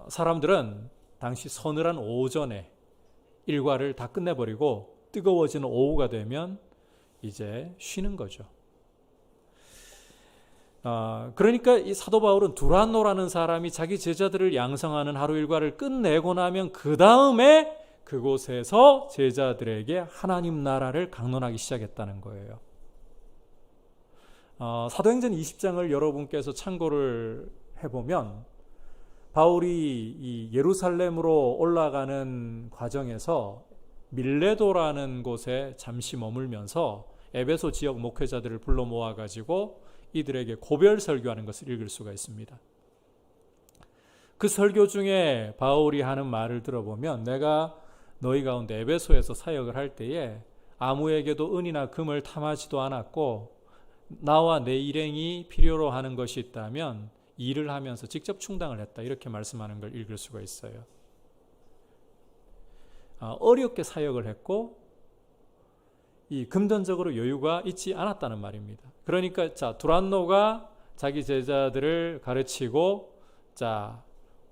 사람들은 당시 서늘한 오전에 일과를 다 끝내버리고 뜨거워지는 오후가 되면 이제 쉬는 거죠. 그러니까 이 사도 바울은 두란노라는 사람이 자기 제자들을 양성하는 하루 일과를 끝내고 나면 그 다음에 그곳에서 제자들에게 하나님 나라를 강론하기 시작했다는 거예요. 사도행전 20장을 여러분께서 참고를 해보면 바울이 이 예루살렘으로 올라가는 과정에서 밀레도라는 곳에 잠시 머물면서 에베소 지역 목회자들을 불러 모아가지고 이들에게 고별 설교하는 것을 읽을 수가 있습니다. 그 설교 중에 바울이 하는 말을 들어보면 내가 너희 가운데 에베소에서 사역을 할 때에 아무에게도 은이나 금을 탐하지도 않았고 나와 내 일행이 필요로 하는 것이 있다면 일을 하면서 직접 충당을 했다. 이렇게 말씀하는 걸 읽을 수가 있어요. 어렵게 사역을 했고 이 금전적으로 여유가 있지 않았다는 말입니다. 그러니까 두란노가 자기 제자들을 가르치고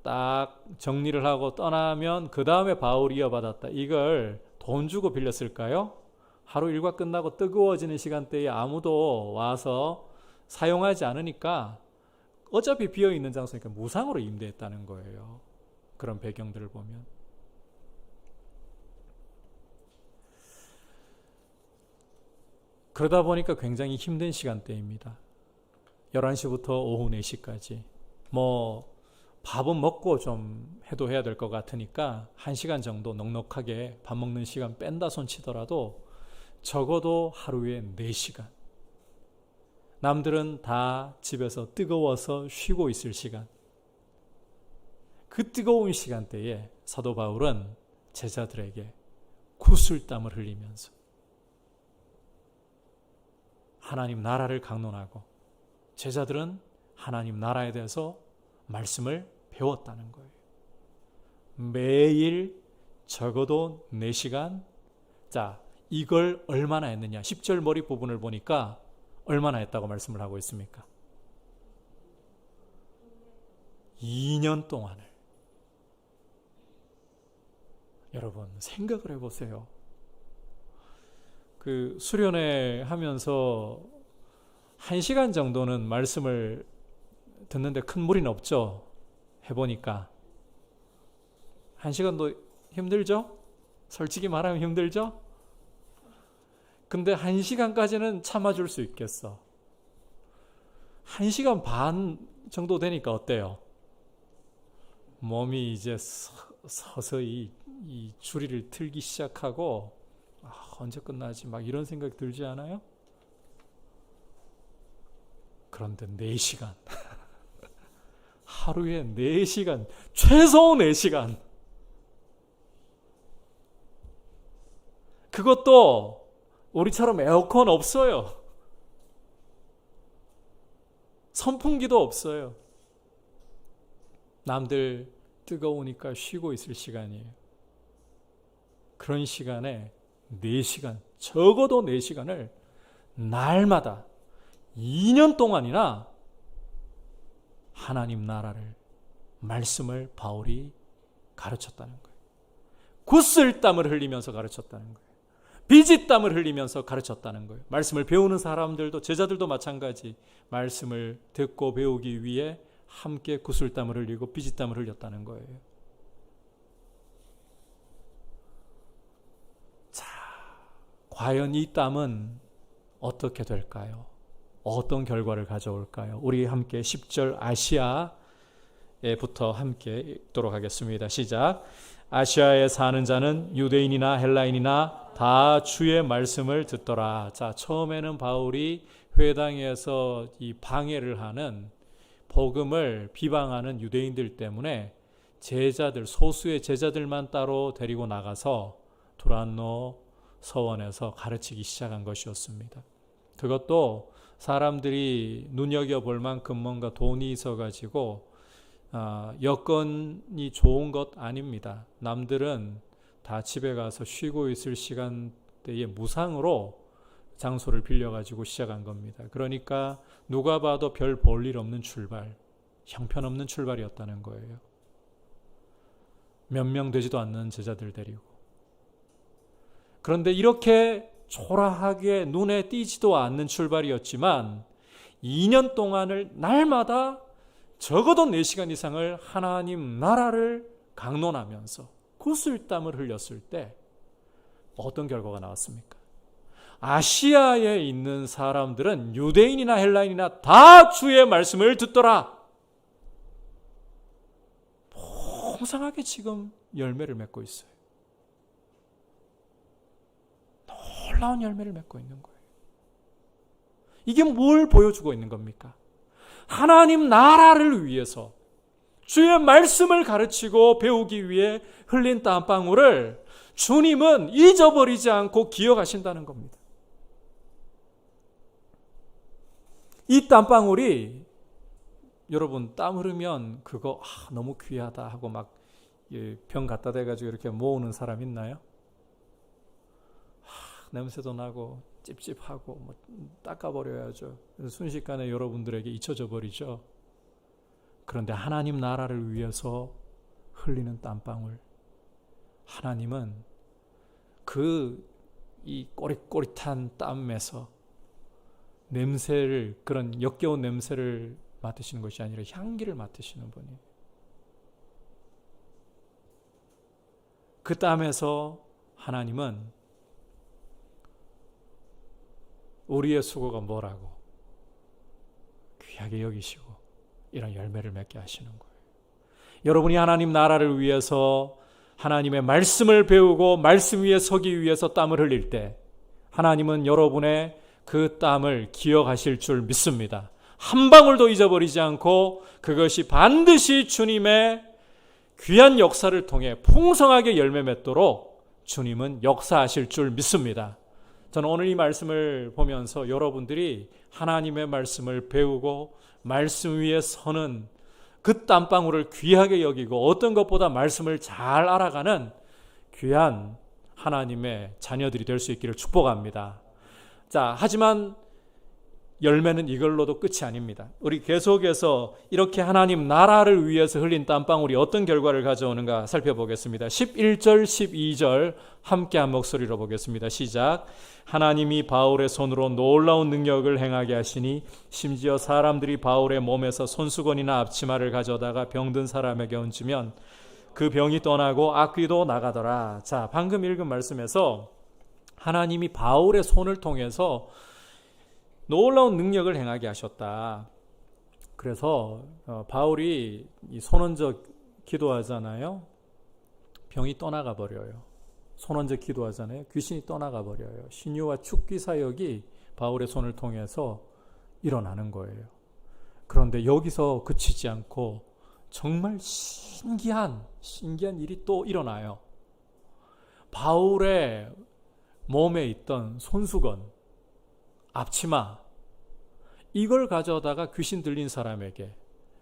딱 정리를 하고 떠나면 그 다음에 바울이 이어받았다. 이걸 돈 주고 빌렸을까요? 하루 일과 끝나고 뜨거워지는 시간대에 아무도 와서 사용하지 않으니까 어차피 비어있는 장소니까 무상으로 임대했다는 거예요. 그런 배경들을 보면. 그러다 보니까 굉장히 힘든 시간대입니다. 11시부터 오후 4시까지. 밥은 먹고 좀 해도 해야 될 것 같으니까 1시간 정도 넉넉하게 밥 먹는 시간 뺀다 손 치더라도 적어도 하루에 4시간. 남들은 다 집에서 뜨거워서 쉬고 있을 시간. 그 뜨거운 시간대에 사도 바울은 제자들에게 구슬땀을 흘리면서 하나님 나라를 강론하고 제자들은 하나님 나라에 대해서 말씀을 배웠다는 거예요. 매일 적어도 4시간. 이걸 얼마나 했느냐. 10절 머리 부분을 보니까 얼마나 했다고 말씀을 하고 있습니까? 2년 동안을. 여러분 생각을 해보세요. 그 수련회 하면서 1시간 정도는 말씀을 듣는데 큰 무리는 없죠. 해보니까 1시간도 힘들죠? 솔직히 말하면 힘들죠? 근데 1시간까지는 참아줄 수 있겠어. 1시간 반 정도 되니까 어때요? 몸이 이제 서서히 이 주리를 틀기 시작하고 언제 끝나지? 막 이런 생각이 들지 않아요? 그런데 4시간 하루에 4시간, 최소 4시간. 그것도 우리처럼 에어컨 없어요. 선풍기도 없어요. 남들 뜨거우니까 쉬고 있을 시간이에요. 그런 시간에 4시간, 적어도 4시간을 날마다 2년 동안이나 하나님 나라를, 말씀을 바울이 가르쳤다는 거예요. 구슬땀을 흘리면서 가르쳤다는 거예요. 비지땀을 흘리면서 가르쳤다는 거예요. 말씀을 배우는 사람들도, 제자들도 마찬가지. 말씀을 듣고 배우기 위해 함께 구슬땀을 흘리고 비지땀을 흘렸다는 거예요. 자, 과연 이 땀은 어떻게 될까요? 어떤 결과를 가져올까요? 우리 함께 10절 아시아에부터 함께 읽도록 하겠습니다. 시작. 아시아에 사는 자는 유대인이나 헬라인이나 다 주의 말씀을 듣더라. 자, 처음에는 바울이 회당에서 이 방해를 하는, 복음을 비방하는 유대인들 때문에 제자들, 소수의 제자들만 따로 데리고 나가서 두란노 서원에서 가르치기 시작한 것이었습니다. 그것도 사람들이 눈여겨볼 만큼 뭔가 돈이 있어가지고 여건이 좋은 것 아닙니다. 남들은 다 집에 가서 쉬고 있을 시간대에 무상으로 장소를 빌려가지고 시작한 겁니다. 그러니까 누가 봐도 별 볼 일 없는 출발, 형편없는 출발이었다는 거예요. 몇 명 되지도 않는 제자들 데리고. 그런데 이렇게 초라하게 눈에 띄지도 않는 출발이었지만 2년 동안을 날마다 적어도 4시간 이상을 하나님 나라를 강론하면서 구슬땀을 흘렸을 때 어떤 결과가 나왔습니까? 아시아에 있는 사람들은 유대인이나 헬라인이나 다 주의 말씀을 듣더라. 풍성하게 지금 열매를 맺고 있어요. 놀라운 열매를 맺고 있는 거예요. 이게 뭘 보여주고 있는 겁니까? 하나님 나라를 위해서 주의 말씀을 가르치고 배우기 위해 흘린 땀방울을 주님은 잊어버리지 않고 기억하신다는 겁니다. 이 땀방울이 여러분 땀 흐르면 그거 너무 귀하다 하고 막 병 갖다 대가지고 이렇게 모으는 사람 있나요? 냄새도 나고 찝찝하고 뭐 닦아버려야죠. 그래서 순식간에 여러분들에게 잊혀져 버리죠. 그런데 하나님 나라를 위해서 흘리는 땀방울, 하나님은 이 꼬릿꼬릿한 땀에서 냄새를, 그런 역겨운 냄새를 맡으시는 것이 아니라 향기를 맡으시는 분이에요. 그 땀에서 하나님은 우리의 수고가 뭐라고 귀하게 여기시고 이런 열매를 맺게 하시는 거예요. 여러분이 하나님 나라를 위해서 하나님의 말씀을 배우고 말씀 위에 서기 위해서 땀을 흘릴 때 하나님은 여러분의 그 땀을 기억하실 줄 믿습니다. 한 방울도 잊어버리지 않고 그것이 반드시 주님의 귀한 역사를 통해 풍성하게 열매 맺도록 주님은 역사하실 줄 믿습니다. 저는 오늘 이 말씀을 보면서 여러분들이 하나님의 말씀을 배우고 말씀 위에 서는 그 땀방울을 귀하게 여기고 어떤 것보다 말씀을 잘 알아가는 귀한 하나님의 자녀들이 될 수 있기를 축복합니다. 자, 하지만 열매는 이걸로도 끝이 아닙니다. 우리 계속해서 이렇게 하나님 나라를 위해서 흘린 땀방울이 어떤 결과를 가져오는가 살펴보겠습니다. 11절, 12절 함께 한 목소리로 보겠습니다. 시작. 하나님이 바울의 손으로 놀라운 능력을 행하게 하시니 심지어 사람들이 바울의 몸에서 손수건이나 앞치마를 가져다가 병든 사람에게 얹으면 그 병이 떠나고 악귀도 나가더라. 자, 방금 읽은 말씀에서 하나님이 바울의 손을 통해서 놀라운 능력을 행하게 하셨다. 그래서 바울이 이 손 얹어 기도하잖아요. 병이 떠나가 버려요. 손 얹어 기도하잖아요. 귀신이 떠나가 버려요. 신유와 축기 사역이 바울의 손을 통해서 일어나는 거예요. 그런데 여기서 그치지 않고 정말 신기한 일이 또 일어나요. 바울의 몸에 있던 손수건, 앞치마, 이걸 가져다가 귀신 들린 사람에게,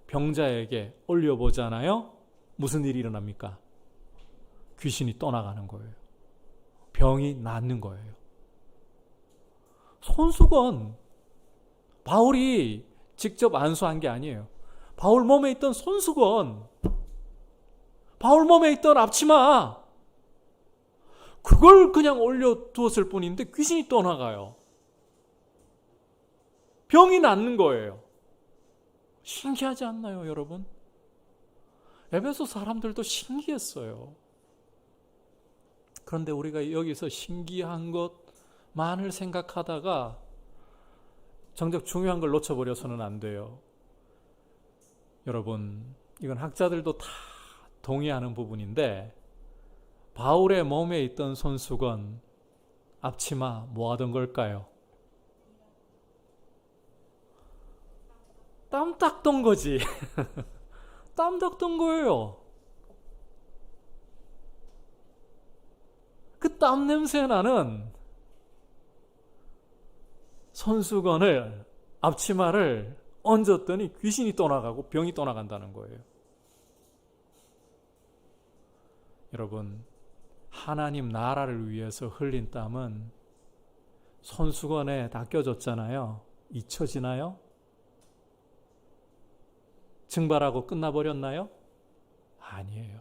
병자에게 올려보잖아요. 무슨 일이 일어납니까? 귀신이 떠나가는 거예요. 병이 낫는 거예요. 손수건, 바울이 직접 안수한 게 아니에요. 바울 몸에 있던 손수건, 바울 몸에 있던 앞치마, 그걸 그냥 올려두었을 뿐인데 귀신이 떠나가요. 병이 낫는 거예요. 신기하지 않나요, 여러분? 에베소 사람들도 신기했어요. 그런데 우리가 여기서 신기한 것만을 생각하다가 정작 중요한 걸 놓쳐버려서는 안 돼요. 여러분, 이건 학자들도 다 동의하는 부분인데 바울의 몸에 있던 손수건, 앞치마 뭐 하던 걸까요? 땀 닦던 거지. 땀 닦던 거예요. 그 땀 냄새 나는 손수건을, 앞치마를 얹었더니 귀신이 떠나가고 병이 떠나간다는 거예요. 여러분, 하나님 나라를 위해서 흘린 땀은 손수건에 다 껴졌잖아요. 잊혀지나요? 증발하고 끝나버렸나요? 아니에요.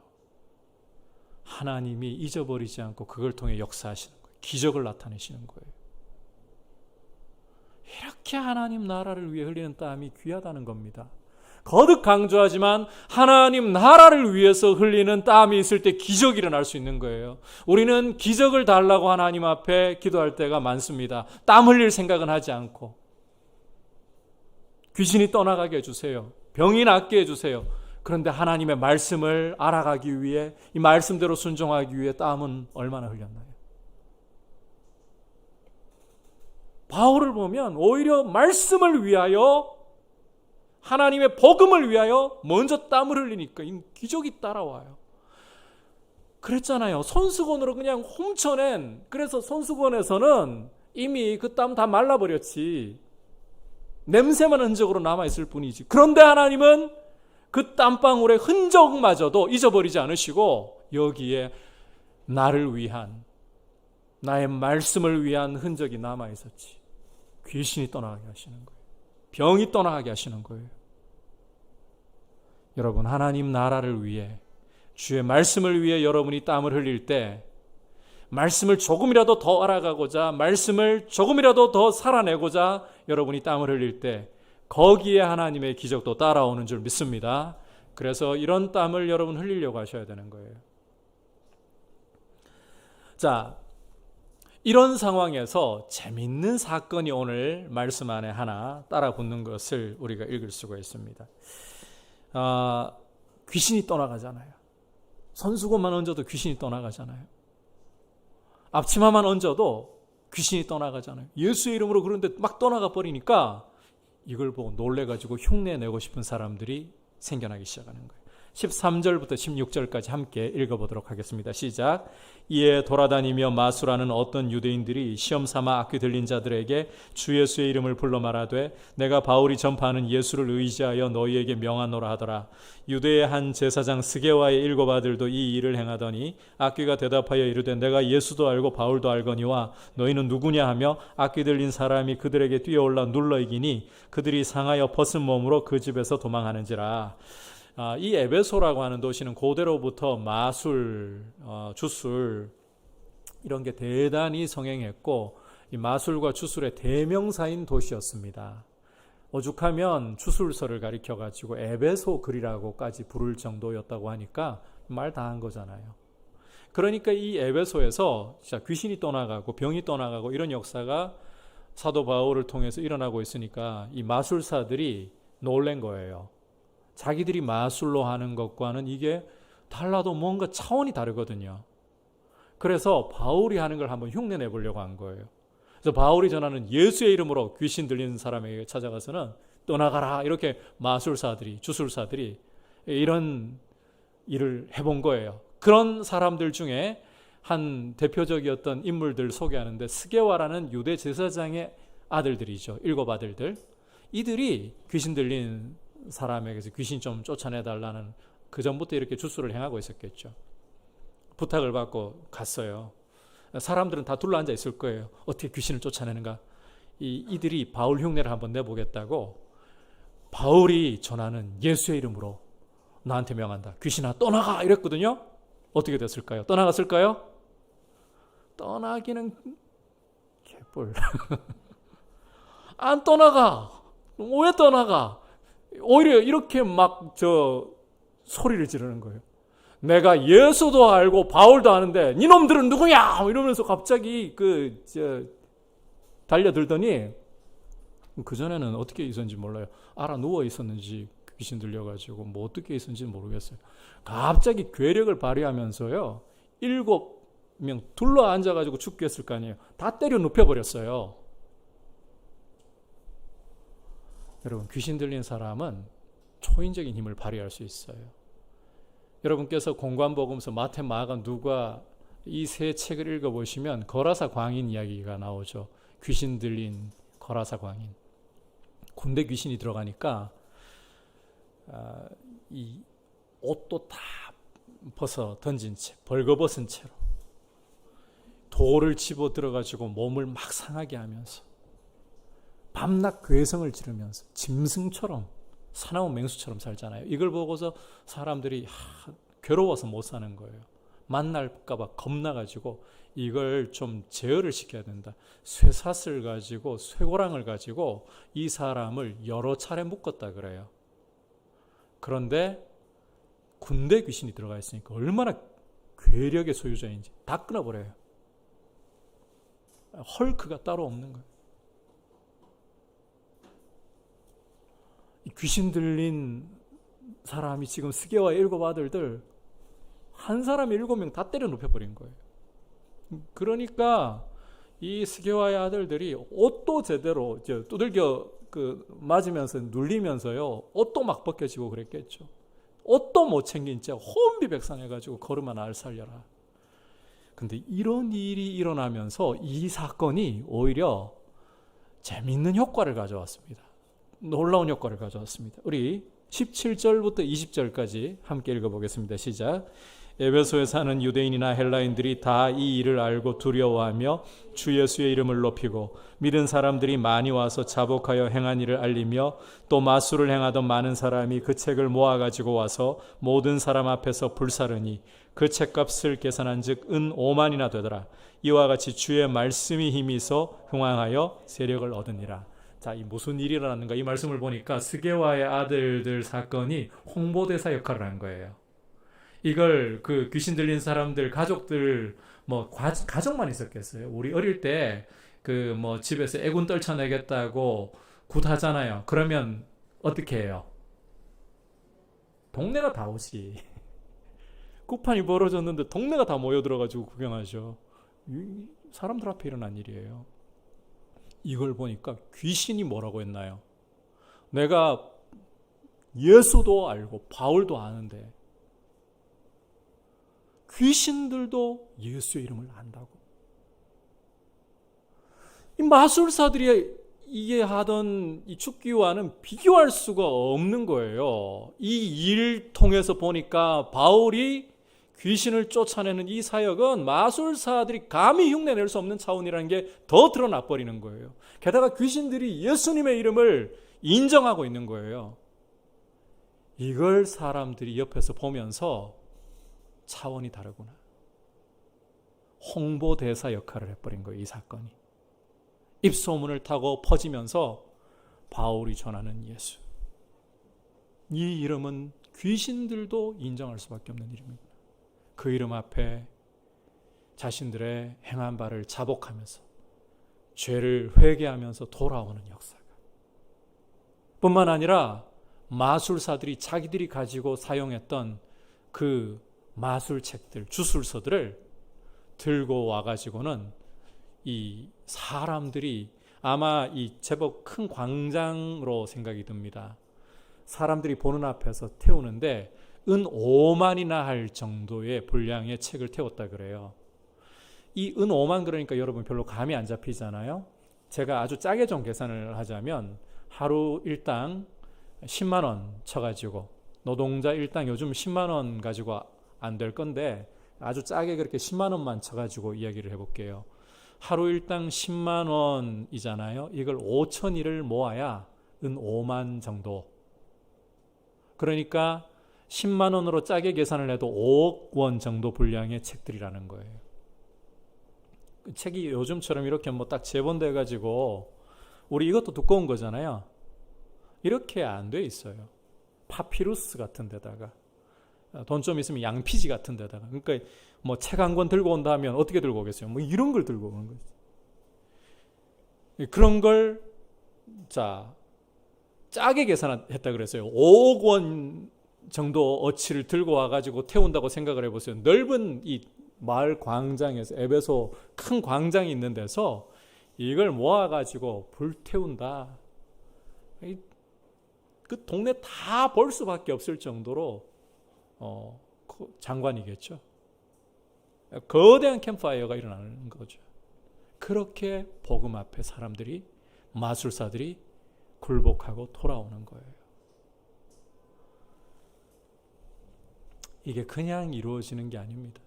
하나님이 잊어버리지 않고 그걸 통해 역사하시는 거예요. 기적을 나타내시는 거예요. 이렇게 하나님 나라를 위해 흘리는 땀이 귀하다는 겁니다. 거듭 강조하지만 하나님 나라를 위해서 흘리는 땀이 있을 때 기적이 일어날 수 있는 거예요. 우리는 기적을 달라고 하나님 앞에 기도할 때가 많습니다. 땀 흘릴 생각은 하지 않고 귀신이 떠나가게 해주세요. 병이 낫게 해주세요. 그런데 하나님의 말씀을 알아가기 위해, 이 말씀대로 순종하기 위해 땀은 얼마나 흘렸나요? 바울을 보면 오히려 말씀을 위하여, 하나님의 복음을 위하여 먼저 땀을 흘리니까 이 기적이 따라와요. 그랬잖아요. 손수건으로 그냥 훔쳐낸, 그래서 손수건에서는 이미 그 땀 다 말라버렸지. 냄새만 흔적으로 남아있을 뿐이지. 그런데 하나님은 그 땀방울의 흔적마저도 잊어버리지 않으시고 여기에 나를 위한, 나의 말씀을 위한 흔적이 남아있었지. 귀신이 떠나가게 하시는 거예요. 병이 떠나가게 하시는 거예요. 여러분, 하나님 나라를 위해, 주의 말씀을 위해 여러분이 땀을 흘릴 때, 말씀을 조금이라도 더 알아가고자, 말씀을 조금이라도 더 살아내고자 여러분이 땀을 흘릴 때 거기에 하나님의 기적도 따라오는 줄 믿습니다. 그래서 이런 땀을 여러분 흘리려고 하셔야 되는 거예요. 자, 이런 상황에서 재밌는 사건이 오늘 말씀 안에 하나 따라 붙는 것을 우리가 읽을 수가 있습니다. 귀신이 떠나가잖아요. 손수건만 얹어도 귀신이 떠나가잖아요. 앞치마만 얹어도 귀신이 떠나가잖아요. 예수의 이름으로 그런데 막 떠나가 버리니까 이걸 보고 놀래가지고 흉내내고 싶은 사람들이 생겨나기 시작하는 거예요. 13절부터 16절까지 함께 읽어보도록 하겠습니다. 시작. 이에 돌아다니며 마술하는 어떤 유대인들이 시험삼아 악귀 들린 자들에게 주 예수의 이름을 불러 말하되 내가 바울이 전파하는 예수를 의지하여 너희에게 명하노라 하더라. 유대의 한 제사장 스게와의 7 아들도 이 일을 행하더니 악귀가 대답하여 이르되 내가 예수도 알고 바울도 알거니와 너희는 누구냐 하며 악귀 들린 사람이 그들에게 뛰어올라 눌러 이기니 그들이 상하여 벗은 몸으로 그 집에서 도망하는지라. 이 에베소라고 하는 도시는 고대로부터 마술, 주술 이런 게 대단히 성행했고 이 마술과 주술의 대명사인 도시였습니다. 오죽하면 주술서를 가리켜가지고 에베소 글이라고까지 부를 정도였다고 하니까 말 다 한 거잖아요. 그러니까 이 에베소에서 진짜 귀신이 떠나가고 병이 떠나가고 이런 역사가 사도 바울을 통해서 일어나고 있으니까 이 마술사들이 놀란 거예요. 자기들이 마술로 하는 것과는 이게 달라도 뭔가 차원이 다르거든요. 그래서 바울이 하는 걸 한번 흉내 내보려고 한 거예요. 그래서 바울이 전하는 예수의 이름으로 귀신 들리는 사람에게 찾아가서는 떠나가라 이렇게 마술사들이, 주술사들이 이런 일을 해본 거예요. 그런 사람들 중에 한 대표적이었던 인물들 소개하는데 스게와라는 유대 제사장의 아들들이죠. 7 아들들. 이들이 귀신 들린 사람에게서 귀신 좀 쫓아내달라는, 그 전부터 이렇게 주술을 행하고 있었겠죠. 부탁을 받고 갔어요. 사람들은 다 둘러앉아 있을 거예요. 어떻게 귀신을 쫓아내는가. 이들이 바울 흉내를 한번 내보겠다고 바울이 전하는 예수의 이름으로 나한테 명한다. 귀신아 떠나가 이랬거든요. 어떻게 됐을까요? 떠나갔을까요? 떠나기는 개뿔. 안 떠나가. 왜 떠나가? 오히려 이렇게 막 소리를 지르는 거예요. 내가 예수도 알고 바울도 아는데 니놈들은 누구냐? 이러면서 갑자기 달려들더니 그전에는 어떻게 있었는지 몰라요. 알아 누워 있었는지 귀신 들려가지고 뭐 어떻게 있었는지 모르겠어요. 갑자기 괴력을 발휘하면서요. 7명 둘러 앉아가지고 죽겠을 거 아니에요. 다 때려 눕혀버렸어요. 여러분, 귀신 들린 사람은 초인적인 힘을 발휘할 수 있어요. 여러분께서 공관복음서 마태, 마가, 누가 이 세 책을 읽어보시면 거라사 광인 이야기가 나오죠. 귀신 들린 거라사 광인. 군대 귀신이 들어가니까 이 옷도 다 벗어 던진 채, 벌거벗은 채로 돌을 집어 들어가지고 몸을 막 상하게 하면서 밤낮 괴성을 지르면서 짐승처럼 사나운 맹수처럼 살잖아요. 이걸 보고서 사람들이 괴로워서 못 사는 거예요. 만날까 봐 겁나가지고 이걸 좀 제어를 시켜야 된다. 쇠사슬 가지고 쇠고랑을 가지고 이 사람을 여러 차례 묶었다 그래요. 그런데 군대 귀신이 들어가 있으니까 얼마나 괴력의 소유자인지 다 끊어버려요. 헐크가 따로 없는 거예요. 귀신 들린 사람이 지금 스게와 7 아들들 한 사람이 7명 다 때려 눕혀버린 거예요. 그러니까 이 스게와의 아들들이 옷도 제대로 두들겨 맞으면서 눌리면서요, 옷도 막 벗겨지고 그랬겠죠. 옷도 못 챙긴 채 혼비백산해가지고 걸음아 날 살려라. 근데 이런 일이 일어나면서 이 사건이 오히려 재밌는 효과를 가져왔습니다. 놀라운 효과를 가져왔습니다. 우리 17절부터 20절까지 함께 읽어보겠습니다. 시작. 에베소에 사는 유대인이나 헬라인들이 다 이 일을 알고 두려워하며 주 예수의 이름을 높이고 믿은 사람들이 많이 와서 자복하여 행한 일을 알리며 또 마술을 행하던 많은 사람이 그 책을 모아가지고 와서 모든 사람 앞에서 불사르니 그 책값을 계산한 즉 은 5만이나 되더라. 이와 같이 주의 말씀이 힘이 있어 흥왕하여 세력을 얻으니라. 자, 이 무슨 일이 일어났는가? 이 말씀을 보니까 스게와의 아들들 사건이 홍보대사 역할을 한 거예요. 이걸 그 귀신 들린 사람들 가족들 가족만 있었겠어요. 우리 어릴 때 집에서 애군 떨쳐내겠다고 굿하잖아요. 그러면 어떻게 해요? 동네가 다 오지. 굿판이 벌어졌는데 동네가 다 모여들어가지고 구경하죠. 사람들 앞에 일어난 일이에요. 이걸 보니까 귀신이 뭐라고 했나요? 내가 예수도 알고 바울도 아는데 귀신들도 예수의 이름을 안다고. 이 마술사들이 이게 하던 이 축기와는 비교할 수가 없는 거예요. 이 일 통해서 보니까 바울이 귀신을 쫓아내는 이 사역은 마술사들이 감히 흉내낼 수 없는 차원이라는 게 더 드러나 버리는 거예요. 게다가 귀신들이 예수님의 이름을 인정하고 있는 거예요. 이걸 사람들이 옆에서 보면서 차원이 다르구나. 홍보대사 역할을 해버린 거예요. 이 사건이. 입소문을 타고 퍼지면서 바울이 전하는 예수. 이 이름은 귀신들도 인정할 수밖에 없는 이름입니다. 그 이름 앞에 자신들의 행한 바를 자복하면서 죄를 회개하면서 돌아오는 역사가. 뿐만 아니라 마술사들이 자기들이 가지고 사용했던 그 마술책들, 주술서들을 들고 와가지고는 이 사람들이 아마 이 제법 큰 광장으로 생각이 듭니다. 사람들이 보는 앞에서 태우는데 은 5만이나 할 정도의 분량의 책을 태웠다 그래요. 이 은 5만 그러니까 여러분 별로 감이 안 잡히잖아요. 제가 아주 짜게 좀 계산을 하자면 하루 일당 10만 원 쳐가지고 노동자 일당 요즘 10만 원 가지고 안 될 건데 아주 짜게 그렇게 10만 원만 쳐가지고 이야기를 해볼게요. 하루 일당 10만 원이잖아요. 이걸 5천일을 모아야 은 5만 정도. 그러니까 10만 원으로 짜게 계산을 해도 5억 원 정도 분량의 책들이라는 거예요. 책이 요즘처럼 이렇게 딱 재본돼 가지고 우리 이것도 두꺼운 거잖아요. 이렇게 안 돼 있어요. 파피루스 같은 데다가 돈 좀 있으면 양피지 같은 데다가. 그러니까 책 한 권 들고 온다 하면 어떻게 들고 오겠어요? 이런 걸 들고 오는 거지. 그런 걸 짜게 계산했다 그랬어요. 5억 원 정도 어치를 들고 와가지고 태운다고 생각을 해보세요. 넓은 이 마을 광장에서, 에베소 큰 광장이 있는 데서 이걸 모아가지고 불태운다. 그 동네 다 볼 수밖에 없을 정도로 장관이겠죠. 거대한 캠프파이어가 일어나는 거죠. 그렇게 복음 앞에 사람들이, 마술사들이 굴복하고 돌아오는 거예요. 이게 그냥 이루어지는 게 아닙니다.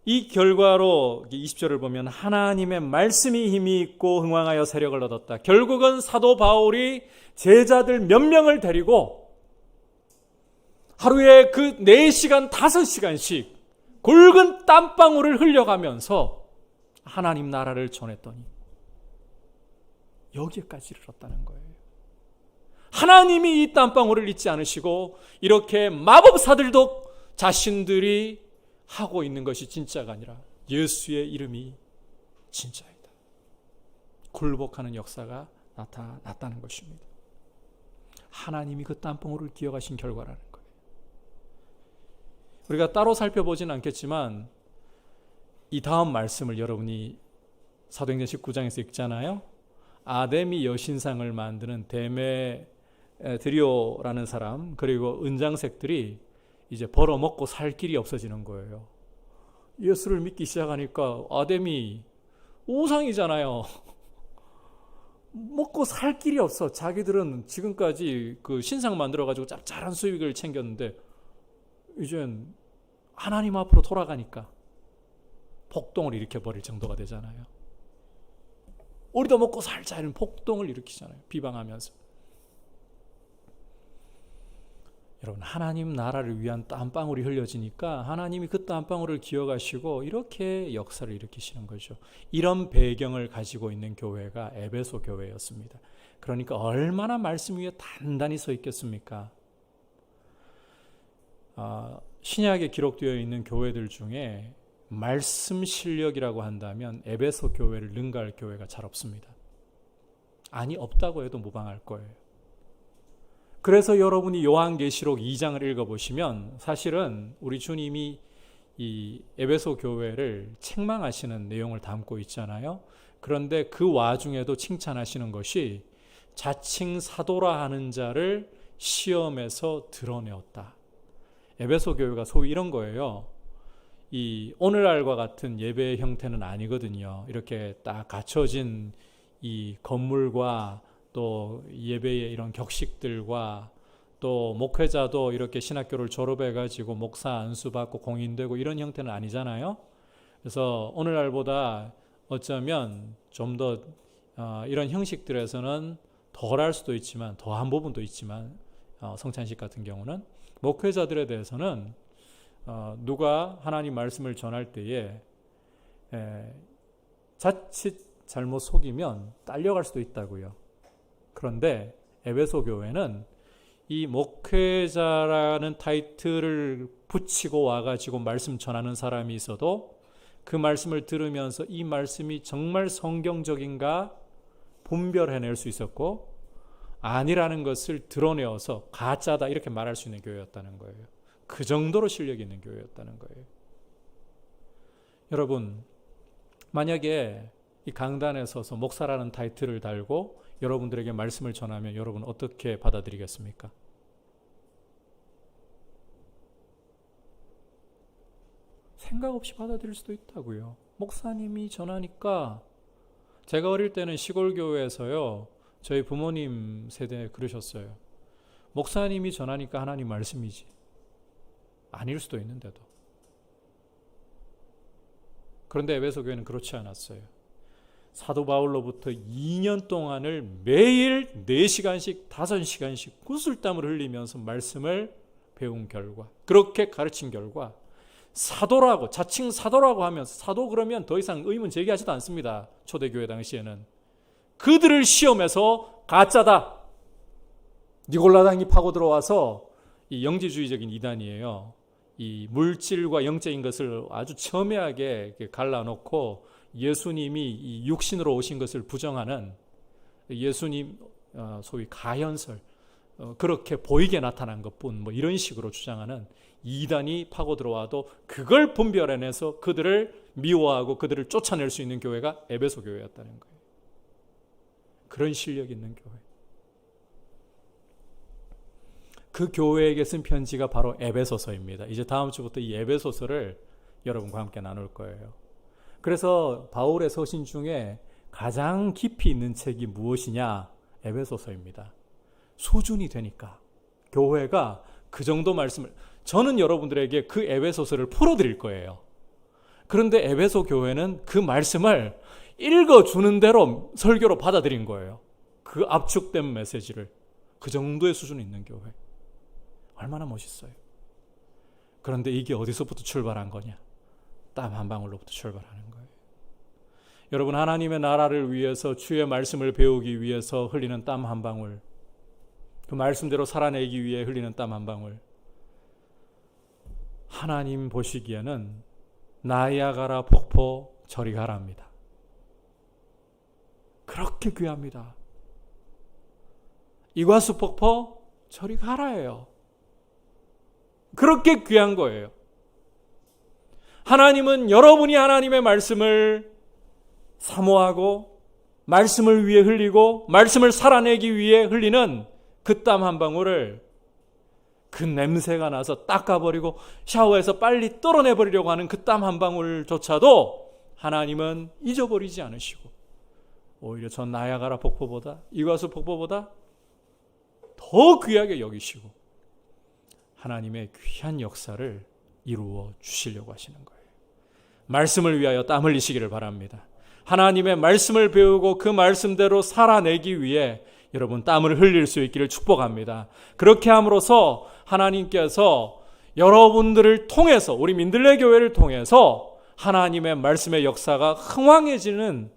이 결과로 20절을 보면 하나님의 말씀이 힘이 있고 흥왕하여 세력을 얻었다. 결국은 사도 바울이 제자들 몇 명을 데리고 하루에 그 4시간, 5시간씩 굵은 땀방울을 흘려가면서 하나님 나라를 전했더니 여기까지 이르렀다는 거예요. 하나님이 이 땀방울을 잊지 않으시고 이렇게 마법사들도 자신들이 하고 있는 것이 진짜가 아니라 예수의 이름이 진짜이다. 굴복하는 역사가 나타났다는 것입니다. 하나님이 그 땀방울을 기억하신 결과라는 거예요. 우리가 따로 살펴보진 않겠지만 이 다음 말씀을 여러분이 사도행전 19장에서 읽잖아요. 아데미 여신상을 만드는 데메드리오라는 사람, 그리고 은장색들이 이제 벌어먹고 살 길이 없어지는 거예요. 예수를 믿기 시작하니까 아데미 우상이잖아요. 먹고 살 길이 없어. 자기들은 지금까지 그 신상 만들어가지고 짭짤한 수익을 챙겼는데 이젠 하나님 앞으로 돌아가니까 폭동을 일으켜버릴 정도가 되잖아요. 우리도 먹고 살자 이런 폭동을 일으키잖아요. 비방하면서. 여러분, 하나님 나라를 위한 땀방울이 흘려지니까 하나님이 그 땀방울을 기억하시고 이렇게 역사를 일으키시는 거죠. 이런 배경을 가지고 있는 교회가 에베소 교회였습니다. 그러니까 얼마나 말씀 위에 단단히 서 있겠습니까? 신약에 기록되어 있는 교회들 중에 말씀 실력이라고 한다면 에베소 교회를 능가할 교회가 잘 없습니다. 아니, 없다고 해도 무방할 거예요. 그래서 여러분이 요한계시록 2장을 읽어보시면 사실은 우리 주님이 이 에베소 교회를 책망하시는 내용을 담고 있잖아요. 그런데 그 와중에도 칭찬하시는 것이 자칭 사도라 하는 자를 시험에서 드러내었다. 에베소 교회가 소위 이런 거예요. 이 오늘날과 같은 예배의 형태는 아니거든요. 이렇게 딱 갖춰진 이 건물과 또 예배의 이런 격식들과 또 목회자도 이렇게 신학교를 졸업해가지고 목사 안수 받고 공인되고 이런 형태는 아니잖아요. 그래서 오늘날보다 어쩌면 좀 더 이런 형식들에서는 덜할 수도 있지만 더한 부분도 있지만 성찬식 같은 경우는 목회자들에 대해서는 누가 하나님 말씀을 전할 때에 자칫 잘못 속이면 딸려갈 수도 있다고요. 그런데 에베소 교회는 이 목회자라는 타이틀을 붙이고 와가지고 말씀 전하는 사람이 있어도 그 말씀을 들으면서 이 말씀이 정말 성경적인가 분별해낼 수 있었고 아니라는 것을 드러내어서 가짜다 이렇게 말할 수 있는 교회였다는 거예요. 그 정도로 실력이 있는 교회였다는 거예요. 여러분, 만약에 이 강단에 서서 목사라는 타이틀을 달고 여러분들에게 말씀을 전하면 여러분 어떻게 받아들이겠습니까? 생각 없이 받아들일 수도 있다고요. 목사님이 전하니까. 제가 어릴 때는 시골 교회에서요, 저희 부모님 세대에 그러셨어요. 목사님이 전하니까 하나님 말씀이지. 아닐 수도 있는데도. 그런데 에베소 교회는 그렇지 않았어요. 사도 바울로부터 2년 동안을 매일 4시간씩 5시간씩 구슬땀을 흘리면서 말씀을 배운 결과, 그렇게 가르친 결과 사도라고, 자칭 사도라고 하면서, 사도 그러면 더 이상 의문 제기하지도 않습니다. 초대교회 당시에는. 그들을 시험해서 가짜다. 니골라당이 파고 들어와서 이 영지주의적인 이단이에요. 이 물질과 영적인 것을 아주 첨예하게 갈라놓고 예수님이 이 육신으로 오신 것을 부정하는 예수님 소위 가현설, 그렇게 보이게 나타난 것뿐 뭐 이런 식으로 주장하는 이단이 파고 들어와도 그걸 분별해내서 그들을 미워하고 그들을 쫓아낼 수 있는 교회가 에베소 교회였다는 거예요. 그런 실력 있는 교회. 그 교회에게 쓴 편지가 바로 에베소서입니다. 이제 다음 주부터 이 에베소서를 여러분과 함께 나눌 거예요. 그래서 바울의 서신 중에 가장 깊이 있는 책이 무엇이냐? 에베소서입니다. 수준이 되니까 교회가 그 정도 말씀을, 저는 여러분들에게 그 에베소서를 풀어드릴 거예요. 그런데 에베소 교회는 그 말씀을 읽어주는 대로 설교로 받아들인 거예요. 그 압축된 메시지를. 그 정도의 수준 있는 교회. 얼마나 멋있어요. 그런데 이게 어디서부터 출발한 거냐? 땀 한 방울로부터 출발하는 거예요. 여러분, 하나님의 나라를 위해서 주의 말씀을 배우기 위해서 흘리는 땀 한 방울, 그 말씀대로 살아내기 위해 흘리는 땀 한 방울, 하나님 보시기에는 나이아가라 폭포 저리 가라입니다. 그렇게 귀합니다. 이과수 폭포 저리 가라예요. 그렇게 귀한 거예요. 하나님은 여러분이 하나님의 말씀을 사모하고 말씀을 위해 흘리고 말씀을 살아내기 위해 흘리는 그 땀 한 방울을 그 냄새가 나서 닦아버리고 샤워해서 빨리 떨어내버리려고 하는 그 땀 한 방울조차도 하나님은 잊어버리지 않으시고 오히려 저 나야가라 폭포보다 이과수 폭포보다 더 귀하게 여기시고 하나님의 귀한 역사를 이루어 주시려고 하시는 거예요. 말씀을 위하여 땀 흘리시기를 바랍니다. 하나님의 말씀을 배우고 그 말씀대로 살아내기 위해 여러분 땀을 흘릴 수 있기를 축복합니다. 그렇게 함으로써 하나님께서 여러분들을 통해서 우리 민들레 교회를 통해서 하나님의 말씀의 역사가 흥왕해지는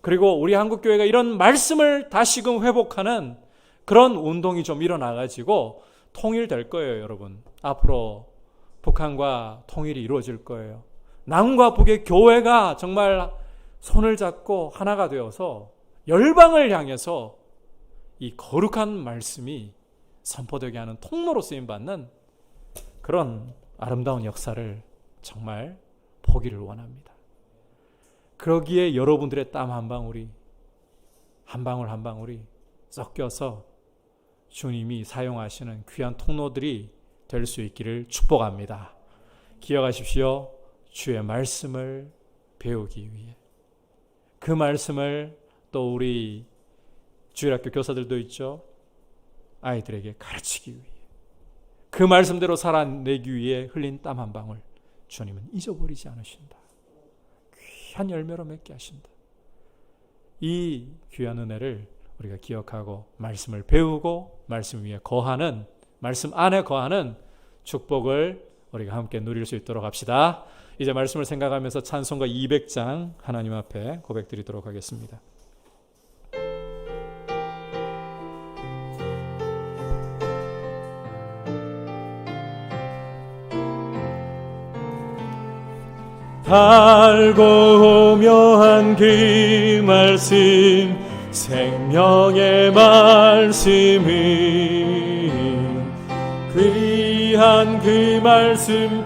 그리고 우리 한국교회가 이런 말씀을 다시금 회복하는 그런 운동이 좀 일어나가지고 통일될 거예요. 여러분 앞으로 북한과 통일이 이루어질 거예요. 남과 북의 교회가 정말 손을 잡고 하나가 되어서 열방을 향해서 이 거룩한 말씀이 선포되게 하는 통로로 쓰임받는 그런 아름다운 역사를 정말 보기를 원합니다. 그러기에 여러분들의 땀 한 방울이 한 방울 한 방울이 섞여서 주님이 사용하시는 귀한 통로들이 될 수 있기를 축복합니다. 기억하십시오. 주의 말씀을 배우기 위해 그 말씀을 또 우리 주일학교 교사들도 있죠. 아이들에게 가르치기 위해 그 말씀대로 살아내기 위해 흘린 땀 한 방울 주님은 잊어버리지 않으신다. 귀한 열매로 맺게 하신다. 이 귀한 은혜를 우리가 기억하고 말씀을 배우고 말씀 위에 거하는 말씀 안에 거하는 축복을 우리가 함께 누릴 수 있도록 합시다. 이제 말씀을 생각하면서 찬송가 200장 하나님 앞에 고백드리도록 하겠습니다. 달고 오묘한 그 말씀 생명의 말씀은 귀한 그 말씀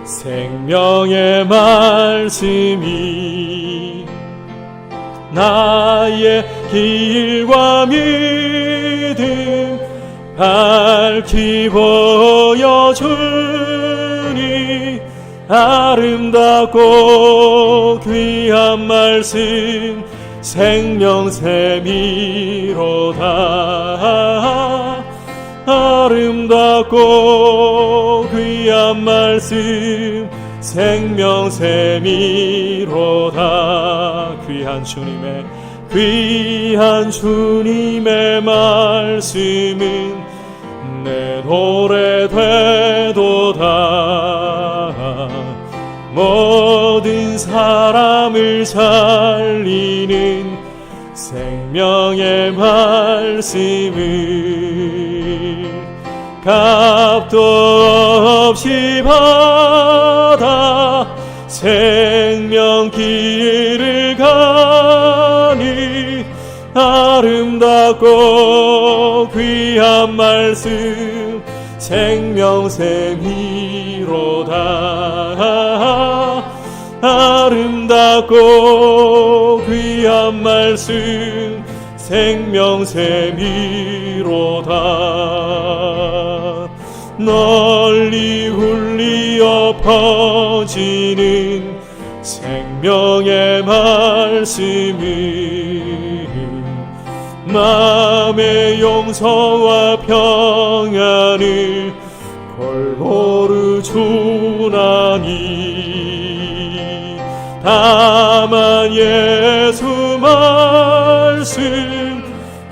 생명의 말씀이 나의 길과 믿음 밝히 보여주니 아름답고 귀한 말씀 생명샘이로다. 아름답고 귀한 말씀 생명샘이로다. 귀한 주님의 말씀은 내 노래 되도다. 모든 사람을 살리는 생명의 말씀을 값도 없이 받아 생명 길을 가니 아름답고 귀한 말씀 생명샘이로다. 아름답고 귀한 말씀 생명샘이로다. 널리 울리어 퍼지는 생명의 말씀은 마음의 용서와 평안을 골고루 주나니 다만 예수 말씀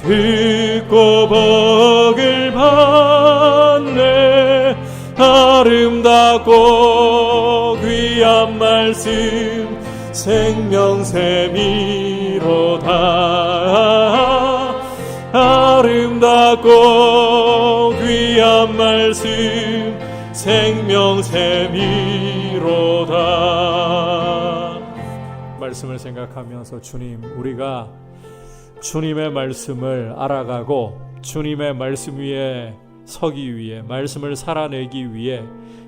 듣고 복을 받네. 아름답고 귀한 말씀 생명샘이로다. 아름답고 귀한 말씀 생명샘이로다. 말씀을 생각하면서 주님, 우리가 주님의 말씀을 알아가고 주님의 말씀 위에 서기 위해, 말씀을 살아내기 위해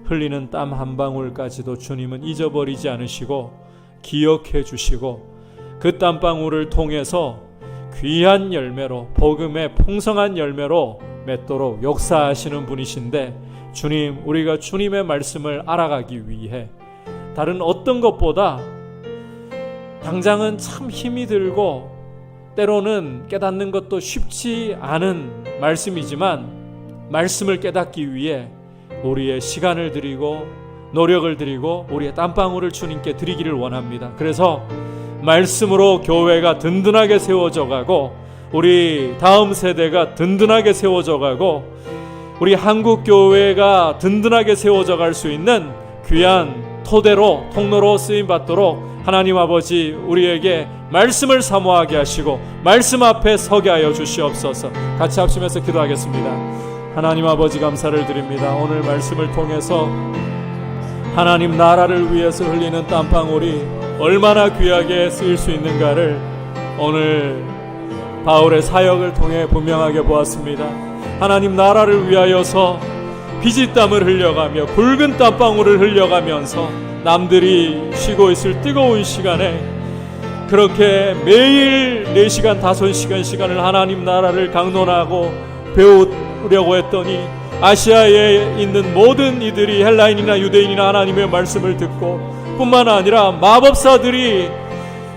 흘리는 땀 한 방울까지도 주님은 잊어버리지 않으시고 기억해 주시고 그 땀방울을 통해서 귀한 열매로, 복음의 풍성한 열매로 맺도록 역사하시는 분이신데, 주님, 우리가 주님의 말씀을 알아가기 위해 다른 어떤 것보다 당장은 참 힘이 들고 때로는 깨닫는 것도 쉽지 않은 말씀이지만, 말씀을 깨닫기 위해 우리의 시간을 드리고 노력을 드리고 우리의 땀방울을 주님께 드리기를 원합니다. 그래서 말씀으로 교회가 든든하게 세워져 가고, 우리 다음 세대가 든든하게 세워져 가고, 우리 한국교회가 든든하게 세워져 갈 수 있는 귀한 토대로, 통로로 쓰임받도록 하나님 아버지, 우리에게 말씀을 사모하게 하시고 말씀 앞에 서게 하여 주시옵소서. 같이 합심해서 기도하겠습니다. 하나님 아버지, 감사를 드립니다. 오늘 말씀을 통해서 하나님 나라를 위해서 흘리는 땀방울이 얼마나 귀하게 쓰일 수 있는가를 오늘 바울의 사역을 통해 분명하게 보았습니다. 하나님 나라를 위하여서 피지땀을 흘려가며 굵은 땀방울을 흘려가면서 남들이 쉬고 있을 뜨거운 시간에 그렇게 매일 4시간 5시간 시간을 하나님 나라를 강론하고 배우려고 했더니, 아시아에 있는 모든 이들이 헬라인이나 유대인이나 하나님의 말씀을 듣고 뿐만 아니라 마법사들이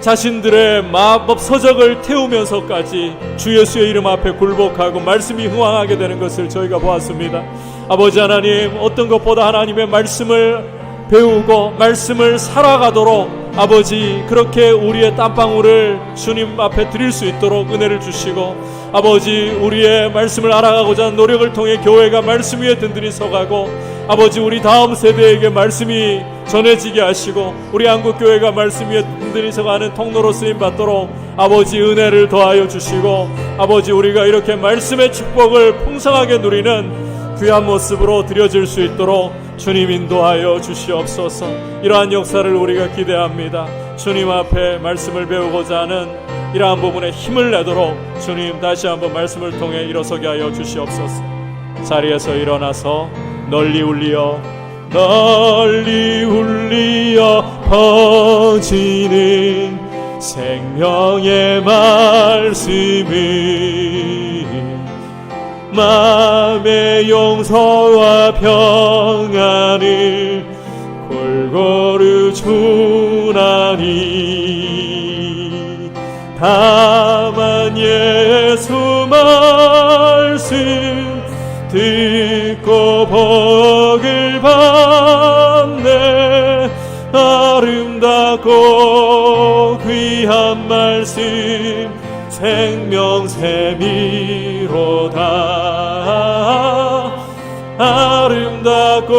자신들의 마법 서적을 태우면서까지 주 예수의 이름 앞에 굴복하고 말씀이 흥왕하게 되는 것을 저희가 보았습니다. 아버지 하나님, 어떤 것보다 하나님의 말씀을 배우고 말씀을 살아가도록 아버지, 그렇게 우리의 땀방울을 주님 앞에 드릴 수 있도록 은혜를 주시고, 아버지, 우리의 말씀을 알아가고자 하는 노력을 통해 교회가 말씀 위에 든든히 서가고, 아버지, 우리 다음 세대에게 말씀이 전해지게 하시고 우리 한국교회가 말씀 위에 든든히 서가는 통로로 쓰임받도록 아버지 은혜를 더하여 주시고, 아버지, 우리가 이렇게 말씀의 축복을 풍성하게 누리는 귀한 모습으로 드려질 수 있도록 주님 인도하여 주시옵소서. 이러한 역사를 우리가 기대합니다. 주님 앞에 말씀을 배우고자 하는 이러한 부분에 힘을 내도록 주님 다시 한번 말씀을 통해 일어서게 하여 주시옵소서. 자리에서 일어나서 널리 울리어 퍼지는 생명의 말씀을 마음의 용서와 평안을 골고루 주나니, 다만 예수 말씀 듣고 복을 받네. 아름답고 귀한 말씀 생명샘이로다. 아름답고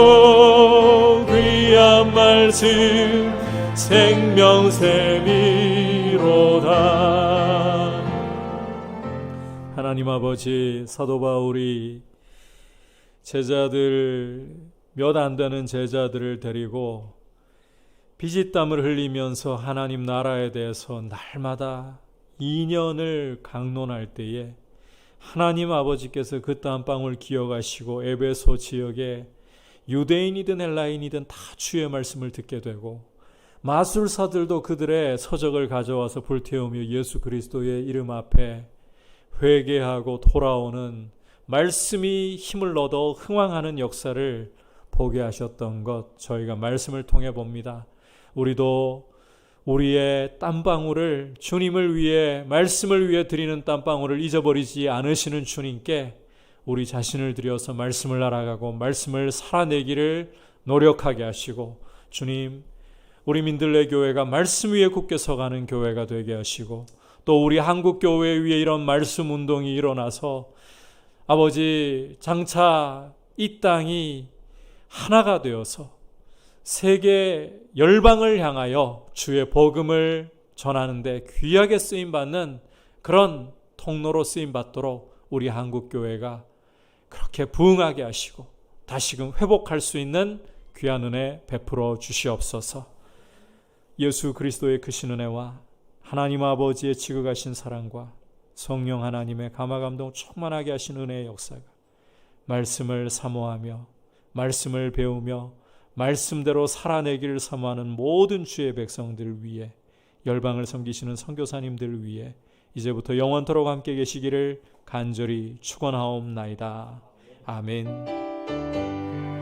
귀한 말씀 생명샘이로다. 하나님 아버지, 사도 바울이 제자들, 몇 안 되는 제자들을 데리고 피지땀을 흘리면서 하나님 나라에 대해서 날마다 2년을 강론할 때에 하나님 아버지께서 그 땀방울 기억하시고 에베소 지역에 유대인이든 헬라인이든 다 주의 말씀을 듣게 되고, 마술사들도 그들의 서적을 가져와서 불태우며 예수 그리스도의 이름 앞에 회개하고 돌아오는, 말씀이 힘을 얻어 흥왕하는 역사를 보게 하셨던 것 저희가 말씀을 통해 봅니다. 우리도 우리의 땀방울을 주님을 위해, 말씀을 위해 드리는 땀방울을 잊어버리지 않으시는 주님께 우리 자신을 들여서 말씀을 알아가고 말씀을 살아내기를 노력하게 하시고, 주님, 우리 민들레 교회가 말씀 위에 굳게 서가는 교회가 되게 하시고, 또 우리 한국교회 위에 이런 말씀 운동이 일어나서 아버지, 장차 이 땅이 하나가 되어서 세계 열방을 향하여 주의 복음을 전하는데 귀하게 쓰임받는 그런 통로로 쓰임받도록 우리 한국교회가 그렇게 부흥하게 하시고 다시금 회복할 수 있는 귀한 은혜 베풀어 주시옵소서. 예수 그리스도의 크신 은혜와 하나님 아버지의 지극하신 사랑과 성령 하나님의 감화 감동 충만하게 하신 은혜의 역사가 말씀을 사모하며 말씀을 배우며 말씀대로 살아내기를 사모하는 모든 주의 백성들 위해, 열방을 섬기시는 선교사님들 위해 이제부터 영원토록 함께 계시기를 간절히 축원하옵나이다. 아멘.